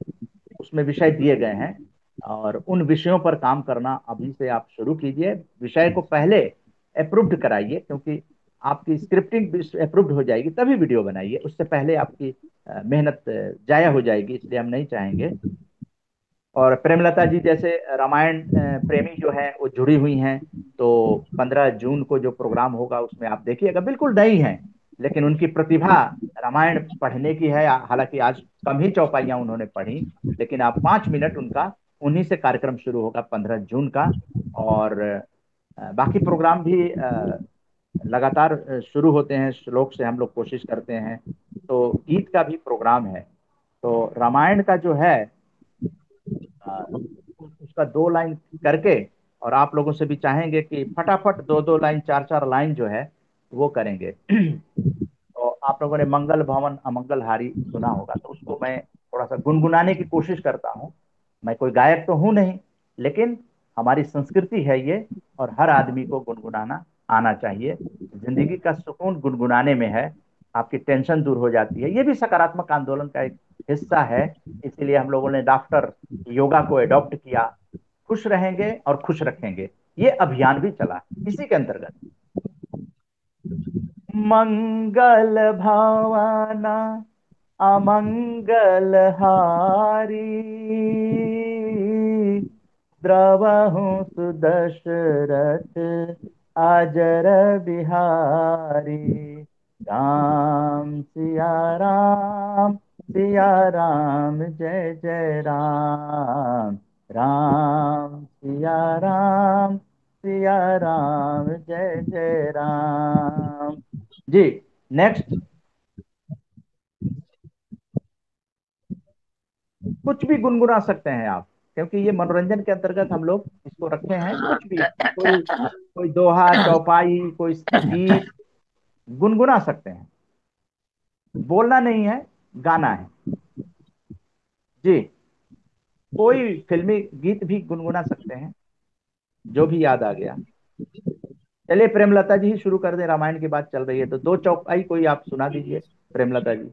Speaker 2: उसमें विषय दिए गए हैं, और उन विषयों पर काम करना अभी से आप शुरू कीजिए। विषय को पहले अप्रूव्ड कराइए, क्योंकि आपकी स्क्रिप्टिंग अप्रूव्ड हो जाएगी तभी वीडियो बनाइए, उससे पहले आपकी मेहनत जाया हो जाएगी, इसलिए हम नहीं चाहेंगे। और प्रेमलता जी जैसे रामायण प्रेमी जो है वो जुड़ी हुई हैं, तो 15 जून को जो प्रोग्राम होगा उसमें आप देखिएगा, बिल्कुल नई है, लेकिन उनकी प्रतिभा रामायण पढ़ने की है। हालांकि आज कम ही चौपाइयां उन्होंने पढ़ी, लेकिन आप 5 मिनट उनका, उन्हीं से कार्यक्रम शुरू होगा 15 जून का। और बाकी प्रोग्राम भी लगातार शुरू होते हैं, श्लोक से हम लोग कोशिश करते हैं। तो गीत का भी प्रोग्राम है, तो रामायण का जो है आ, उसका 2 लाइन करके, और आप लोगों से भी चाहेंगे कि फटाफट 2-2 लाइन, 4-4 लाइन जो है वो करेंगे। तो आप लोगों ने मंगल भवन अमंगल हारी सुना होगा, तो उसको मैं थोड़ा सा गुनगुनाने की कोशिश करता हूँ। मैं कोई गायक तो हूं नहीं, लेकिन हमारी संस्कृति है ये, और हर आदमी को गुनगुनाना आना चाहिए। जिंदगी का सुकून गुनगुनाने में है, आपकी टेंशन दूर हो जाती है, ये भी सकारात्मक आंदोलन का एक हिस्सा है। इसीलिए हम लोगों ने डॉक्टर योगा को एडॉप्ट किया, खुश रहेंगे और खुश रखेंगे, ये अभियान भी चला इसी के अंतर्गत। मंगल भावना अमंगल हारी, द्रवहु सुदशरथ अजर बिहारी। राम सिया राम जय जय राम, राम सिया राम जय जय राम। जी, नेक्स्ट। कुछ भी गुनगुना सकते हैं आप, क्योंकि ये मनोरंजन के अंतर्गत हम लोग इसको रखे हैं। कुछ भी, कोई कोई दोहा, चौपाई, कोई गीत गुनगुना सकते हैं, बोलना नहीं है, गाना है। जी, कोई फिल्मी गीत भी गुनगुना सकते हैं, जो भी याद आ गया। चलिए प्रेमलता जी ही शुरू कर दें, रामायण की बात चल रही है तो 2 चौपाई कोई आप सुना दीजिए प्रेमलता जी।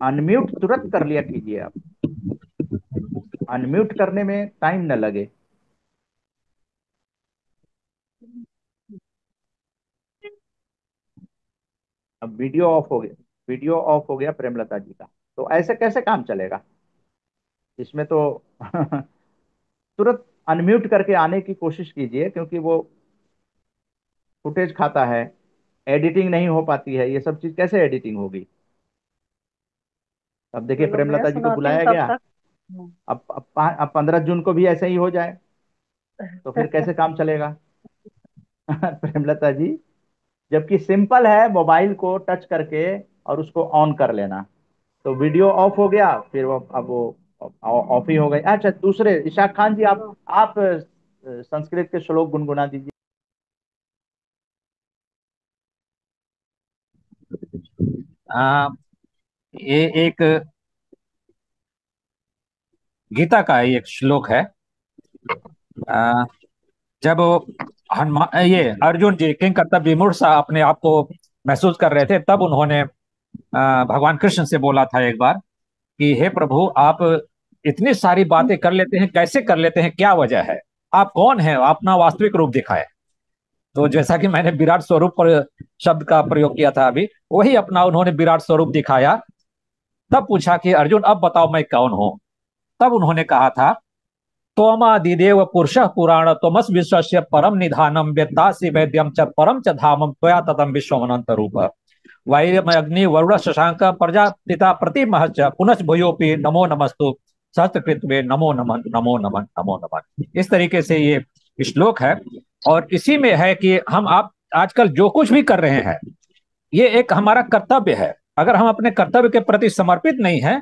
Speaker 2: अनम्यूट तुरंत कर लिया कीजिए आप, अनम्यूट करने में टाइम न लगे। अब वीडियो ऑफ हो गया, वीडियो ऑफ हो गया प्रेमलता जी का, तो ऐसे कैसे काम चलेगा इसमें तो। तुरंत अनम्यूट करके आने की कोशिश कीजिए, क्योंकि वो फुटेज खाता है, एडिटिंग नहीं हो पाती है, ये सब चीज कैसे एडिटिंग होगी। अब देखिए
Speaker 5: चलो मैं
Speaker 2: प्रेमलता जी को
Speaker 5: सुनाती हूँ
Speaker 2: बुलाया
Speaker 5: तब
Speaker 2: गया,
Speaker 5: तक।
Speaker 2: अब 15 जून को भी ऐसे ही हो जाए तो फिर कैसे काम चलेगा। प्रेमलता जी, जबकि सिंपल है मोबाइल को टच करके और उसको ऑन कर लेना। तो वीडियो ऑफ हो गया, फिर वो अब वो ऑफ ही हो गई। अच्छा, दूसरे इशाक खान जी, आप संस्कृत के श्लोक गुनगुना दीजिए।
Speaker 9: आ, ये एक गीता का एक श्लोक है। आ, जब हनुमान ये अर्जुन जी किंग कर्तव्य विमूढ़ सा अपने आप को महसूस कर रहे थे, तब उन्होंने भगवान कृष्ण से बोला था एक बार कि हे प्रभु, आप इतनी सारी बातें कर लेते हैं, कैसे कर लेते हैं, क्या वजह है, आप कौन है, अपना वास्तविक रूप दिखाए। तो जैसा कि मैंने विराट स्वरूप पर शब्द का प्रयोग किया था अभी, वही अपना उन्होंने विराट स्वरूप दिखाया। तब पूछा कि अर्जुन अब बताओ मैं कौन हूं। तब उन्होंने कहा था, त्वमादिदेव पुरुषः पुराण त्वमस् विश्वस्य परम निधानम वेत्तासि वेद्यम च परम च धामम त्वया ततम विश्वमनंत रूप। वायुम अग्नि वरुण शशांक प्रजापिता प्रतिमहश्च पुनश्च भूयोपि नमो नमस्तु सहस्त्रकृत्वे नमो नमन नमो नमन नमो नमन। इस तरीके से ये श्लोक है। और इसी में है कि हम आप आजकल जो कुछ भी कर रहे हैं, ये एक हमारा कर्तव्य है। अगर हम अपने कर्तव्य के प्रति समर्पित नहीं है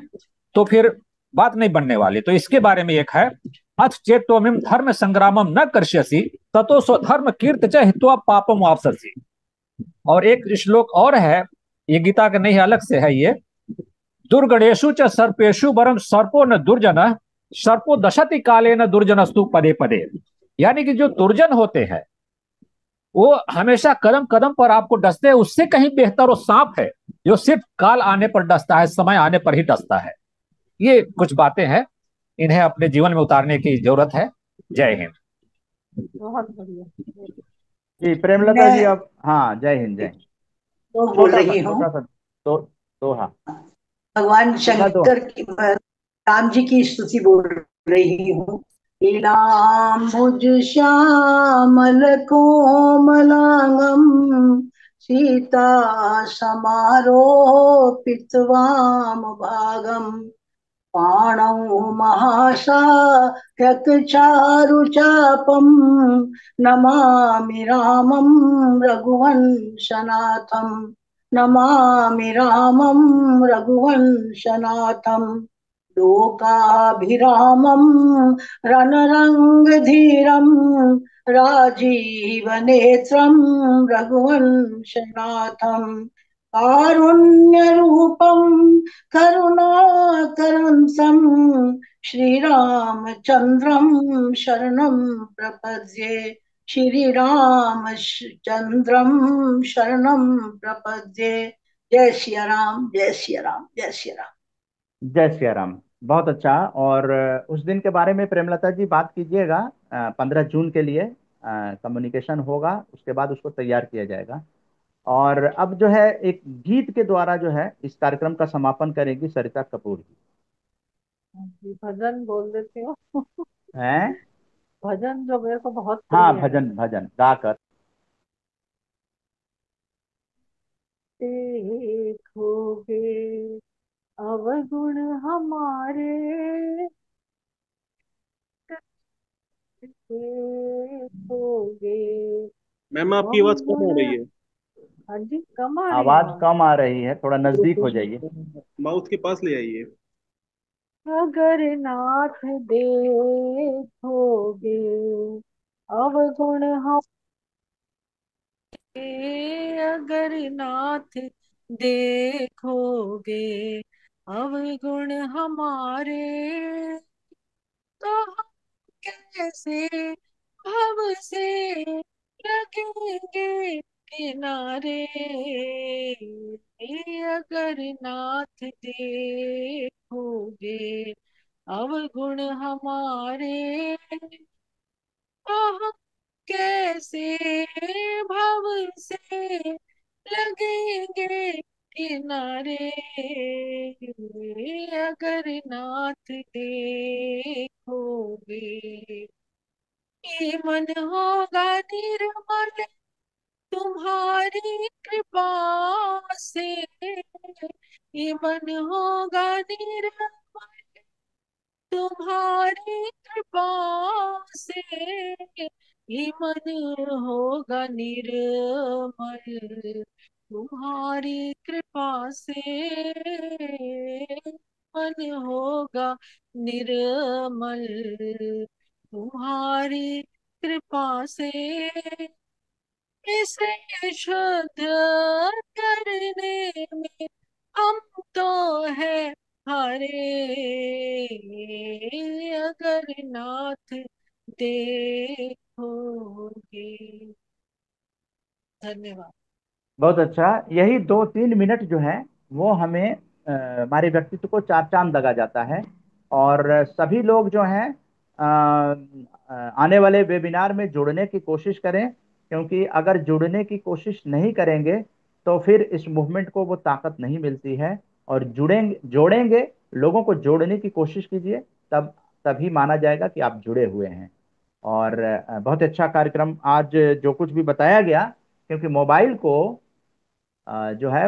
Speaker 9: तो फिर बात नहीं बनने वाली। तो इसके बारे में एक है, अथ चेत त्वमिम धर्म संग्रामम न कर्ष्यसि ततो स्वधर्म कीर्त च हित्वा पापम वापससि। और एक श्लोक और है, ये गीता का नहीं अलग से है ये, दुर्गणेशु च सर्पेशु वरम सर्पो न दुर्जन सर्पो दशति काले न दुर्जनस्तु पदे पदे। यानी कि जो दुर्जन होते हैं वो हमेशा कदम कदम पर आपको डसते हैं, उससे कहीं बेहतर वो सांप है जो सिर्फ काल आने पर डसता है, समय आने पर ही डसता है। ये कुछ बातें हैं, इन्हें अपने जीवन में उतारने की जरूरत है। जय हिंद।
Speaker 5: बहुत बढ़िया।
Speaker 2: जी प्रेमलता जी, अब हाँ, जय हिंद, जय हिंद।
Speaker 3: तो बोल
Speaker 2: छोटा सा
Speaker 3: रही हूँ,
Speaker 2: छोटा सा तो हाँ,
Speaker 3: भगवान
Speaker 2: सीधा दो।
Speaker 3: शंकर की, राम जी की स्तुति बोल रही हूँ। लीलाम्बुज श्यामल कोमलांगम सीता समारोपित वाम भागम पाणौ महासाह्यकचारुचापं नमामि रामं रघुवंशनाथं नमामि रामं रघुवंशनाथं लोकाभिरामं रणरङ्गधीरं राजीवनेत्रं रघुवंशनाथं कारुण्यरूपं करुणाकरंसं श्रीरामचन्द्रं शरणं प्रपद्ये श्रीरामचन्द्रं शरणं प्रपद्ये। जय सिया राम, जय सिया राम, जय सिया राम।
Speaker 2: जय श्री राम। बहुत अच्छा। और उस दिन के बारे में प्रेमलता जी बात कीजिएगा। 15 जून के लिए कम्युनिकेशन होगा, उसके बाद उसको तैयार किया जाएगा। और अब जो है एक गीत के द्वारा जो है इस कार्यक्रम का समापन करेंगी सरिता कपूर जी।
Speaker 5: जी, भजन बोल देती हूँ।
Speaker 2: हैं?
Speaker 5: भजन जो मेरे को बहुत
Speaker 2: हाँ,
Speaker 5: प्रिय है।
Speaker 2: भजन भजन गाकर।
Speaker 5: देखोगे अवगुण हमारे, देखोगे
Speaker 10: मैम आपकी आवाज कम आ
Speaker 5: अवगुण।
Speaker 10: रही है।
Speaker 5: हाँ जी, कम आ रही है
Speaker 2: आवाज
Speaker 5: आवाज।
Speaker 2: कम आ रही है, थोड़ा नजदीक हो जाइए।
Speaker 10: माउथ के पास ले आइए।
Speaker 5: अगर नाथ देखोगे अवगुण हम, अगर नाथ देखोगे अवगुण हमारे, तो हम कैसे भव से लगेंगे किनारे। अगर नाथ देखोगे अवगुण हमारे, तो हम कैसे भव से लगेंगे किनारे। अगर नाथ देखोगे ये मन होगा निर्मल तुम्हारी कृपा से, ये मन होगा निर्मल तुम्हारी कृपा से, ये मन होगा निर्मल तुम्हारी कृपा से मन होगा निर्मल, तुम्हारी कृपा से इसे शुद्ध करने में हम तो है हरे, अगर नाथ देखोगे। धन्यवाद।
Speaker 2: बहुत अच्छा। यही 2-3 मिनट जो है वो हमें हमारे व्यक्तित्व को चार चांद लगा जाता है। और सभी लोग जो हैं आने वाले वेबिनार में जुड़ने की कोशिश करें, क्योंकि अगर जुड़ने की कोशिश नहीं करेंगे तो फिर इस मूवमेंट को वो ताकत नहीं मिलती है। और जोड़ेंगे, लोगों को जोड़ने की कोशिश कीजिए, तभी माना जाएगा कि आप जुड़े हुए हैं। और बहुत अच्छा कार्यक्रम आज जो कुछ भी बताया गया, क्योंकि मोबाइल को जो है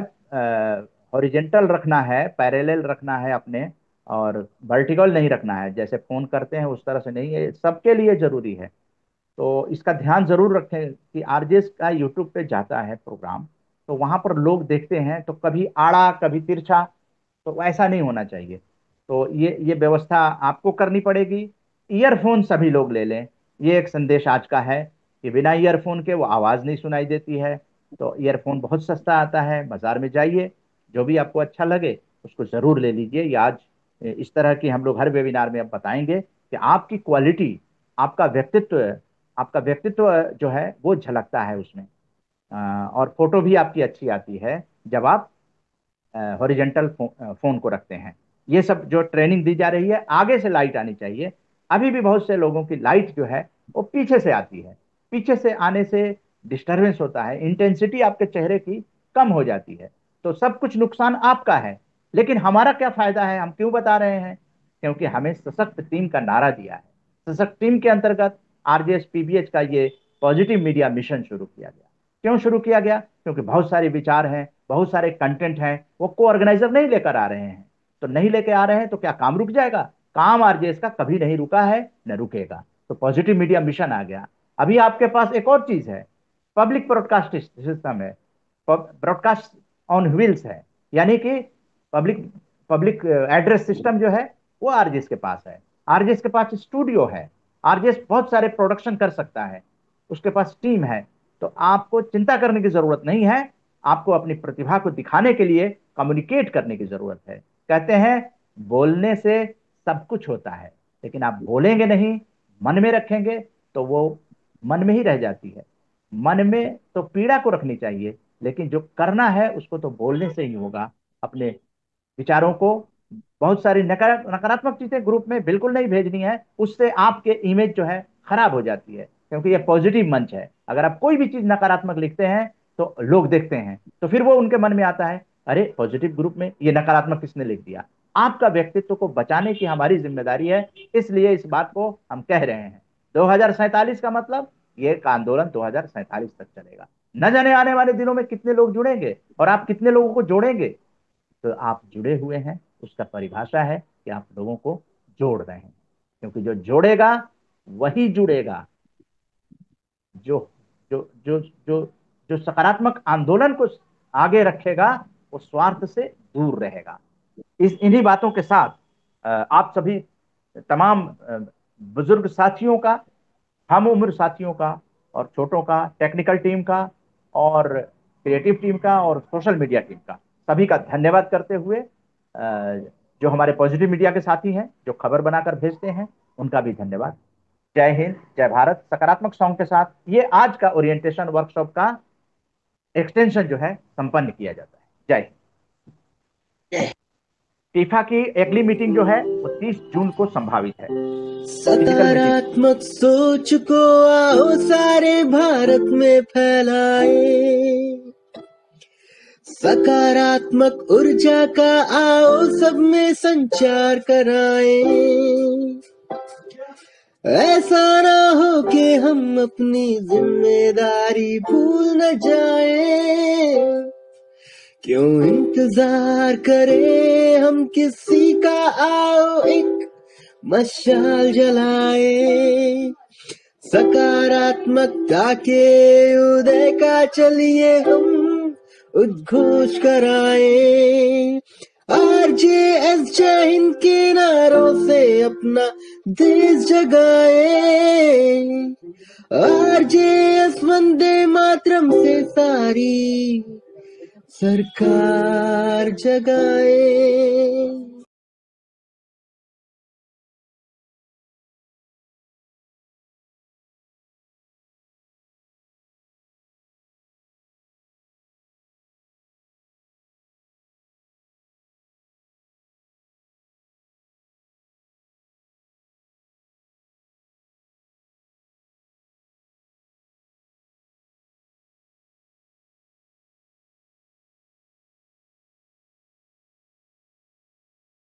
Speaker 2: हॉरिजेंटल रखना है, पैरेलल रखना है अपने, और वर्टिकल नहीं रखना है। जैसे फोन करते हैं उस तरह से नहीं है, सबके लिए जरूरी है। तो इसका ध्यान जरूर रखें कि आरजेएस का यूट्यूब पे जाता है प्रोग्राम, तो वहां पर लोग देखते हैं तो कभी आड़ा कभी तिरछा, तो ऐसा नहीं होना चाहिए। तो ये व्यवस्था आपको करनी पड़ेगी। ईयरफोन सभी लोग ले लें, ये एक संदेश आज का है कि बिना ईयरफोन के वो आवाज़ नहीं सुनाई देती है। तो ईयरफोन बहुत सस्ता आता है, बाजार में जाइए, जो भी आपको अच्छा लगे उसको ज़रूर ले लीजिए। ये आज इस तरह की हम लोग हर वेबिनार में अब बताएंगे कि आपकी क्वालिटी, आपका व्यक्तित्व, आपका व्यक्तित्व जो है वो झलकता है उसमें। और फोटो भी आपकी अच्छी आती है जब आप हॉरिजेंटल फोन को रखते हैं। ये सब जो ट्रेनिंग दी जा रही है, आगे से लाइट आनी चाहिए। अभी भी बहुत से लोगों की लाइट जो है वो पीछे से आती है, पीछे से आने से डिस्टरबेंस होता है, इंटेंसिटी आपके चेहरे की कम हो जाती है। तो सब कुछ नुकसान आपका है, लेकिन हमारा क्या फायदा है, हम क्यों बता रहे हैं? क्योंकि हमें सशक्त टीम का नारा दिया है। सशक्त टीम के अंतर्गत आरजेएस पीबीएच का ये पॉजिटिव मीडिया मिशन शुरू किया गया। क्यों शुरू किया गया? क्योंकि बहुत सारे विचार हैं, बहुत सारे कंटेंट हैं, वो को ऑर्गेनाइजर नहीं लेकर आ रहे हैं। तो नहीं लेकर आ रहे हैं तो क्या काम रुक जाएगा? काम आरजेएस का कभी नहीं रुका है, न रुकेगा। तो पॉजिटिव मीडिया मिशन आ गया। अभी आपके पास एक और चीज है, पब्लिक ब्रॉडकास्ट सिस्टम है, ब्रॉडकास्ट ऑन व्हील्स है, यानी कि पब्लिक पब्लिक एड्रेस सिस्टम जो है वो आरजेएस के पास है। आरजेएस के पास स्टूडियो है, आरजेएस बहुत सारे प्रोडक्शन कर सकता है, उसके पास टीम है। तो आपको चिंता करने की जरूरत नहीं है, आपको अपनी प्रतिभा को दिखाने के लिए कम्युनिकेट करने की जरूरत है। कहते हैं बोलने से सब कुछ होता है, लेकिन आप बोलेंगे नहीं, मन में रखेंगे तो वो मन में ही रह जाती है। मन में तो पीड़ा को रखनी चाहिए, लेकिन जो करना है उसको तो बोलने से ही होगा। अपने विचारों को, बहुत सारी नकारात्मक चीजें ग्रुप में बिल्कुल नहीं भेजनी है, उससे आपके इमेज जो है खराब हो जाती है। क्योंकि ये पॉजिटिव मंच है, अगर आप कोई भी चीज नकारात्मक लिखते हैं तो लोग देखते हैं, तो फिर वो उनके मन में आता है, अरे पॉजिटिव ग्रुप में ये नकारात्मक किसने लिख दिया। आपका व्यक्तित्व को बचाने की हमारी जिम्मेदारी है, इसलिए इस बात को हम कह रहे हैं। 2047 का मतलब ये का आंदोलन 2047 तक चलेगा। न जाने आने वाले दिनों में कितने लोग जुड़ेंगे और आप कितने लोगों को जोड़ेंगे। तो आप जुड़े हुए हैं, उसका परिभाषा है कि आप लोगों को जोड़ रहे हैं, क्योंकि जो जोड़ेगा वही जुड़ेगा। जो जो जो जो जो सकारात्मक आंदोलन को आगे रखेगा वो स्वार्थ से दूर रहेगा। इन्हीं बातों के साथ आप सभी तमाम बुजुर्ग साथियों का, हम उम्र साथियों का, और छोटों का, टेक्निकल टीम का और क्रिएटिव टीम का और सोशल मीडिया टीम का, सभी का धन्यवाद करते हुए जो हमारे पॉजिटिव मीडिया के साथी हैं जो खबर बनाकर भेजते हैं, उनका भी धन्यवाद। जय हिंद, जय भारत। सकारात्मक सॉन्ग के साथ ये आज का ओरिएंटेशन वर्कशॉप का एक्सटेंशन जो है संपन्न किया जाता है। जय हिंद। टीफा की अगली मीटिंग जो है वो 30 जून को संभावित है।
Speaker 1: सकारात्मक सोच को आओ सारे भारत में फैलाए, सकारात्मक ऊर्जा का आओ सब में संचार कराए। ऐसा ना हो कि हम अपनी जिम्मेदारी भूल न जाए, क्यों इंतजार करें हम किसी का, आओ एक मशाल जलाए। सकारात्मकता के उदय का चलिए हम उद्घोष कराए। आरजेएस जय हिंद के नारों से अपना देश जगाए। आरजेएस वंदे मातरम से सारी सरकार जगाए।